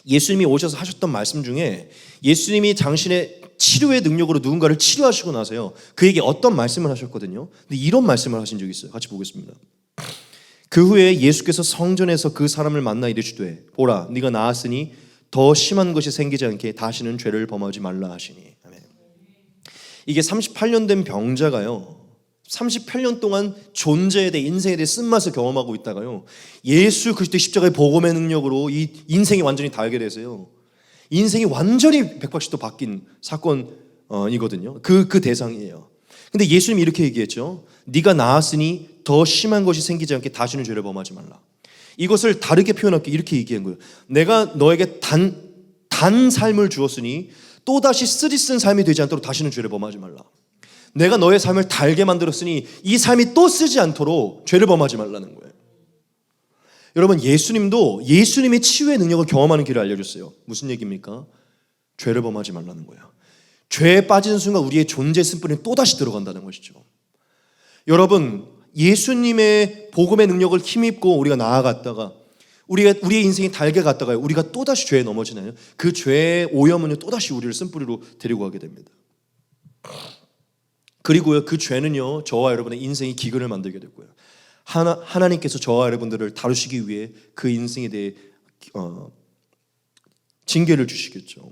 예수님이 오셔서 하셨던 말씀 중에 예수님이 당신의 치료의 능력으로 누군가를 치료하시고 나서요, 그에게 어떤 말씀을 하셨거든요. 근데 이런 말씀을 하신 적이 있어요. 같이 보겠습니다. 그 후에 예수께서 성전에서 그 사람을 만나 이르시되 보라 네가 나았으니 더 심한 것이 생기지 않게 다시는 죄를 범하지 말라 하시니. 아멘. 이게 38년 된 병자가요, 38년 동안 존재에 대해, 인생에 대해 쓴맛을 경험하고 있다가요, 예수 그리스도의 십자가의 복음의 능력으로 이 인생이 완전히 달게 돼서요, 인생이 완전히 180도 바뀐 사건이거든요. 그 대상이에요. 근데 예수님이 이렇게 얘기했죠. 네가 나았으니 더 심한 것이 생기지 않게 다시는 죄를 범하지 말라. 이것을 다르게 표현할게, 이렇게 얘기한 거예요. 내가 너에게 단 삶을 주었으니 또다시 쓰리 쓴 삶이 되지 않도록 다시는 죄를 범하지 말라. 내가 너의 삶을 달게 만들었으니 이 삶이 또 쓰지 않도록 죄를 범하지 말라는 거예요. 여러분, 예수님도 예수님의 치유의 능력을 경험하는 길을 알려줬어요. 무슨 얘기입니까? 죄를 범하지 말라는 거예요. 죄에 빠지는 순간 우리의 존재 쓴뿌리는 또다시 들어간다는 것이죠. 여러분, 예수님의 복음의 능력을 힘입고 우리가 나아갔다가 우리의 인생이 달게 갔다가 우리가 또다시 죄에 넘어지나요? 그 죄의 오염은요, 또다시 우리를 쓴뿌리로 데리고 가게 됩니다. 그리고요, 그 죄는요, 저와 여러분의 인생의 기근을 만들게 됐고요, 하나님께서 저와 여러분들을 다루시기 위해 그 인생에 대해 징계를 주시겠죠.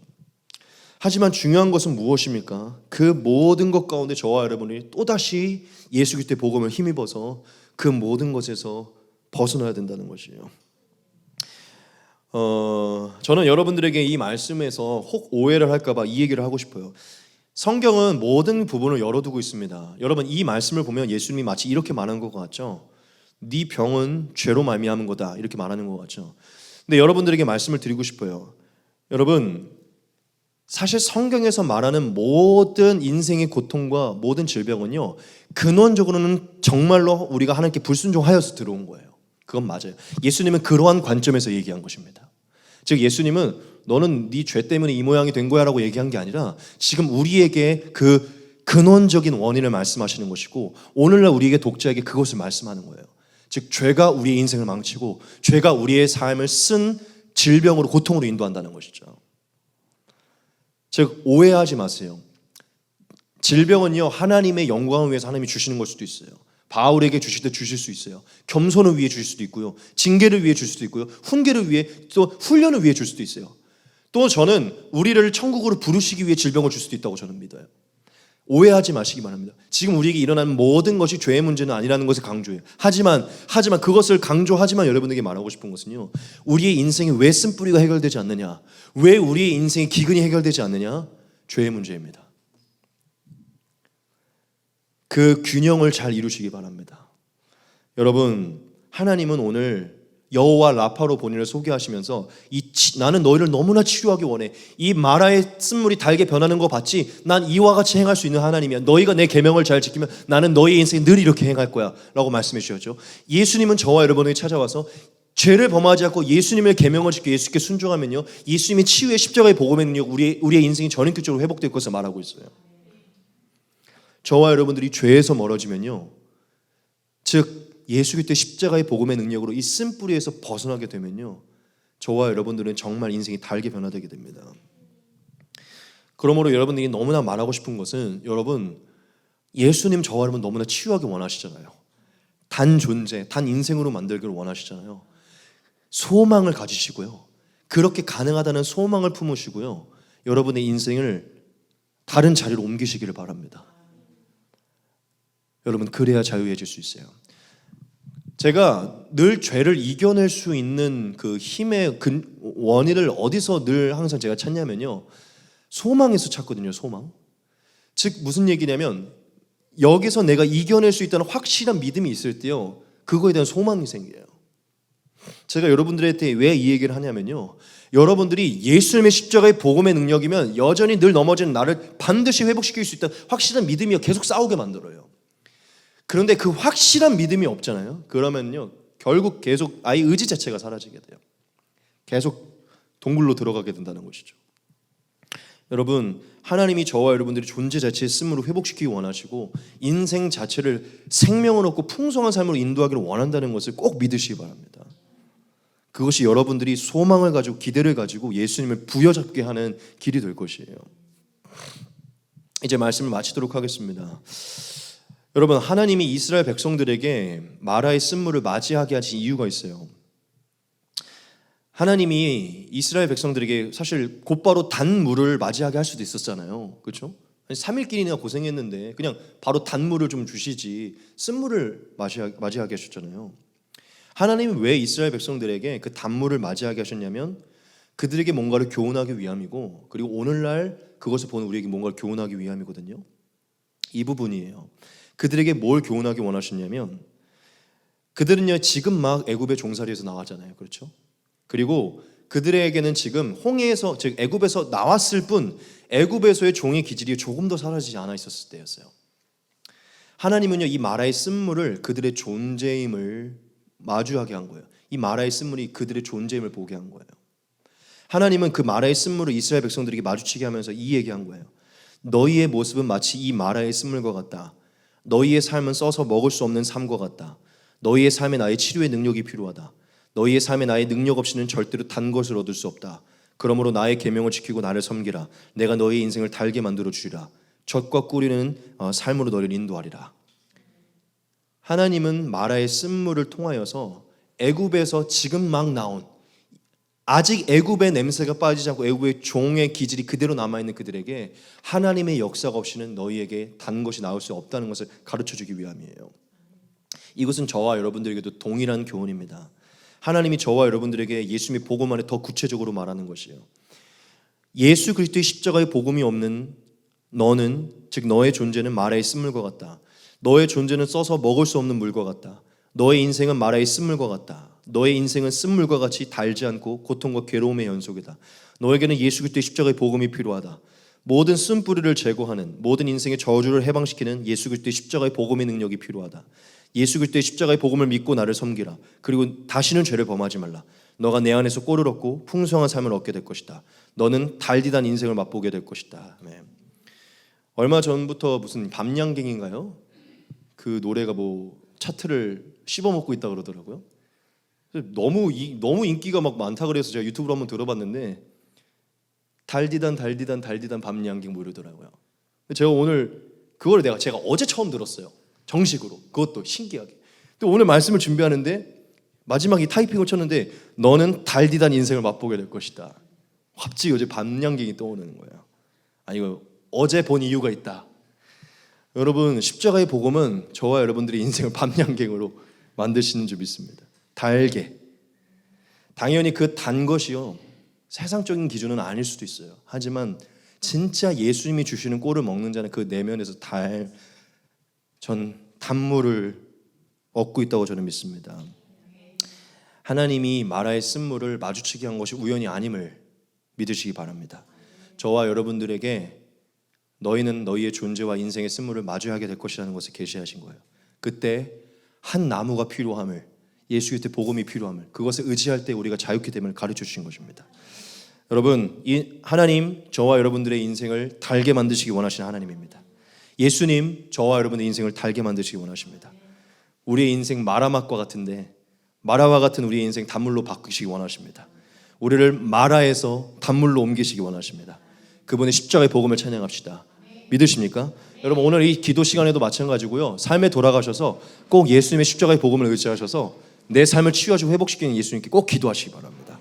하지만 중요한 것은 무엇입니까? 그 모든 것 가운데 저와 여러분이 또다시 예수 그리스도의 복음을 힘입어서 그 모든 것에서 벗어나야 된다는 것이에요. 저는 여러분들에게 이 말씀에서 혹 오해를 할까 봐 이 얘기를 하고 싶어요. 성경은 모든 부분을 열어두고 있습니다. 여러분, 이 말씀을 보면 예수님이 마치 이렇게 말하는 것 같죠. 네 병은 죄로 말미암은 거다, 이렇게 말하는 것 같죠. 근데 여러분들에게 말씀을 드리고 싶어요. 여러분, 사실 성경에서 말하는 모든 인생의 고통과 모든 질병은요, 근원적으로는 정말로 우리가 하나님께 불순종하여서 들어온 거예요. 그건 맞아요. 예수님은 그러한 관점에서 얘기한 것입니다. 즉, 예수님은 너는 네 죄 때문에 이 모양이 된 거야 라고 얘기한 게 아니라 지금 우리에게 그 근원적인 원인을 말씀하시는 것이고, 오늘날 우리에게 독자에게 그것을 말씀하는 거예요. 즉, 죄가 우리의 인생을 망치고 죄가 우리의 삶을 쓴 질병으로, 고통으로 인도한다는 것이죠. 즉, 오해하지 마세요. 질병은요, 하나님의 영광을 위해서 하나님이 주시는 걸 수도 있어요. 바울에게 주실 때 주실 수 있어요. 겸손을 위해 주실 수도 있고요, 징계를 위해 줄 수도 있고요, 훈계를 위해, 또 훈련을 위해 줄 수도 있어요. 또 저는 우리를 천국으로 부르시기 위해 질병을 줄 수도 있다고 저는 믿어요. 오해하지 마시기 바랍니다. 지금 우리에게 일어나는 모든 것이 죄의 문제는 아니라는 것을 강조해요. 하지만 그것을 강조하지만 여러분에게 말하고 싶은 것은요, 우리의 인생이 왜 쓴뿌리가 해결되지 않느냐, 왜 우리의 인생의 기근이 해결되지 않느냐? 죄의 문제입니다. 그 균형을 잘 이루시기 바랍니다. 여러분, 하나님은 오늘 여호와 라파로 본인을 소개하시면서 나는 너희를 너무나 치료하기 원해. 이 마라의 쓴물이 달게 변하는 거 봤지? 난 이와 같이 행할 수 있는 하나님이야. 너희가 내 계명을 잘 지키면 나는 너희 인생에 늘 이렇게 행할 거야 라고 말씀해 주셨죠. 예수님은 저와 여러분에게 찾아와서 죄를 범하지 않고 예수님의 계명을 지켜 예수께 순종하면요, 예수님의 치유의 십자가의 복음의 능력, 우리의 인생이 전인격적으로 회복될 것을 말하고 있어요. 저와 여러분들이 죄에서 멀어지면요, 즉 예수 그리스도의 십자가의 복음의 능력으로 이 쓴뿌리에서 벗어나게 되면요, 저와 여러분들은 정말 인생이 달게 변화되게 됩니다. 그러므로 여러분들이 너무나 말하고 싶은 것은, 여러분, 예수님 저와 여러분 너무나 치유하기 원하시잖아요. 단 존재, 단 인생으로 만들기를 원하시잖아요. 소망을 가지시고요, 그렇게 가능하다는 소망을 품으시고요, 여러분의 인생을 다른 자리로 옮기시기를 바랍니다. 여러분, 그래야 자유해질 수 있어요. 제가 늘 죄를 이겨낼 수 있는 그 힘의 원인을 어디서 늘 항상 제가 찾냐면요, 소망에서 찾거든요. 소망. 즉 무슨 얘기냐면, 여기서 내가 이겨낼 수 있다는 확실한 믿음이 있을 때요, 그거에 대한 소망이 생겨요. 제가 여러분들한테 왜 이 얘기를 하냐면요, 여러분들이 예수님의 십자가의 복음의 능력이면 여전히 늘 넘어지는 나를 반드시 회복시킬 수 있다는 확실한 믿음이 계속 싸우게 만들어요. 그런데 그 확실한 믿음이 없잖아요. 그러면요, 결국 계속 아예 의지 자체가 사라지게 돼요. 계속 동굴로 들어가게 된다는 것이죠. 여러분, 하나님이 저와 여러분들의 존재 자체의 쓴물을 회복시키기 원하시고 인생 자체를 생명을 얻고 풍성한 삶으로 인도하기를 원한다는 것을 꼭 믿으시기 바랍니다. 그것이 여러분들이 소망을 가지고 기대를 가지고 예수님을 부여잡게 하는 길이 될 것이에요. 이제 말씀을 마치도록 하겠습니다. 여러분, 하나님이 이스라엘 백성들에게 마라의 쓴물을 맞이하게 하신 이유가 있어요. 하나님이 이스라엘 백성들에게 사실 곧바로 단 물을 맞이하게 할 수도 있었잖아요. 그렇죠? 3일길이나 고생했는데 그냥 바로 단물을 좀 주시지 쓴물을 맞이하게 하셨잖아요. 하나님은 왜 이스라엘 백성들에게 그 단물을 맞이하게 하셨냐면 그들에게 뭔가를 교훈하기 위함이고, 그리고 오늘날 그것을 보는 우리에게 뭔가를 교훈하기 위함이거든요. 이 부분이에요. 그들에게 뭘 교훈하기 원하셨냐면, 그들은요 지금 막 애굽의 종살이에서 나왔잖아요. 그렇죠? 그리고 그들에게는 지금 홍해에서, 즉 애굽에서 나왔을 뿐 애굽에서의 종의 기질이 조금 더 사라지지 않아 있었을 때였어요. 하나님은요 이 마라의 쓴물을 그들의 존재임을 마주하게 한 거예요. 이 마라의 쓴물이 그들의 존재임을 보게 한 거예요. 하나님은 그 마라의 쓴물을 이스라엘 백성들에게 마주치게 하면서 이 얘기한 거예요. 너희의 모습은 마치 이 마라의 쓴물과 같다. 너희의 삶은 써서 먹을 수 없는 삶과 같다. 너희의 삶에 나의 치료의 능력이 필요하다. 너희의 삶에 나의 능력 없이는 절대로 단 것을 얻을 수 없다. 그러므로 나의 계명을 지키고 나를 섬기라. 내가 너희의 인생을 달게 만들어 주리라. 젖과 꿀이는 삶으로 너희를 인도하리라. 하나님은 마라의 쓴물을 통하여서 애굽에서 지금 막 나온, 아직 애굽의 냄새가 빠지지 않고 애굽의 종의 기질이 그대로 남아있는 그들에게 하나님의 역사가 없이는 너희에게 단 것이 나올 수 없다는 것을 가르쳐주기 위함이에요. 이것은 저와 여러분들에게도 동일한 교훈입니다. 하나님이 저와 여러분들에게 예수님의 복음 안에 더 구체적으로 말하는 것이에요. 예수 그리스도의 십자가의 복음이 없는 너는, 즉 너의 존재는 마라의 쓴물과 같다. 너의 존재는 써서 먹을 수 없는 물과 같다. 너의 인생은 마라의 쓴물과 같다. 너의 인생은 쓴물과 같이 달지 않고 고통과 괴로움의 연속이다. 너에게는 예수 그리스도의 십자가의 복음이 필요하다. 모든 쓴뿌리를 제거하는, 모든 인생의 저주를 해방시키는 예수 그리스도의 십자가의 복음의 능력이 필요하다. 예수 그리스도의 십자가의 복음을 믿고 나를 섬기라. 그리고 다시는 죄를 범하지 말라. 너가 내 안에서 꼴을 얻고 풍성한 삶을 얻게 될 것이다. 너는 달디단 인생을 맛보게 될 것이다. 아멘. 얼마 전부터 무슨 밤양갱인가요? 그 노래가 뭐 차트를 씹어먹고 있다 그러더라고요. 너무 인기가 막 많다 그래서 제가 유튜브로 한번 들어봤는데 달디단 밤양갱 뭐 이러더라고요. 제가 오늘 그걸 제가 어제 처음 들었어요. 정식으로. 그것도 신기하게. 또 오늘 말씀을 준비하는데 마지막에 타이핑을 쳤는데 너는 달디단 인생을 맛보게 될 것이다. 갑자기 어제 밤양갱이 떠오르는 거예요. 아니 이거 어제 본 이유가 있다. 여러분 십자가의 복음은 저와 여러분들의 인생을 밤양갱으로 만드시는 줄 믿습니다. 달게. 당연히 그 단 것이요 세상적인 기준은 아닐 수도 있어요. 하지만 진짜 예수님이 주시는 꼴을 먹는 자는 그 내면에서 전 단물을 얻고 있다고 저는 믿습니다. 하나님이 마라의 쓴물을 마주치게 한 것이 우연이 아님을 믿으시기 바랍니다. 저와 여러분들에게 너희는 너희의 존재와 인생의 쓴물을 마주하게 될 것이라는 것을 계시하신 거예요. 그때 한 나무가 필요함을, 예수 그리스도의 복음이 필요함을, 그것을 의지할 때 우리가 자유케 됨을 가르쳐 주신 것입니다. 여러분, 이 하나님 저와 여러분들의 인생을 달게 만드시기 원하시는 하나님입니다. 예수님 저와 여러분의 인생을 달게 만드시기 원하십니다. 우리의 인생 마라맛과 같은데 마라와 같은 우리의 인생 단물로 바꾸시기 원하십니다. 우리를 마라에서 단물로 옮기시기 원하십니다. 그분의 십자가의 복음을 찬양합시다. 믿으십니까? 여러분 오늘 이 기도 시간에도 마찬가지고요. 삶에 돌아가셔서 꼭 예수님의 십자가의 복음을 의지하셔서 내 삶을 치유하시고 회복시키는 예수님께 꼭 기도하시기 바랍니다.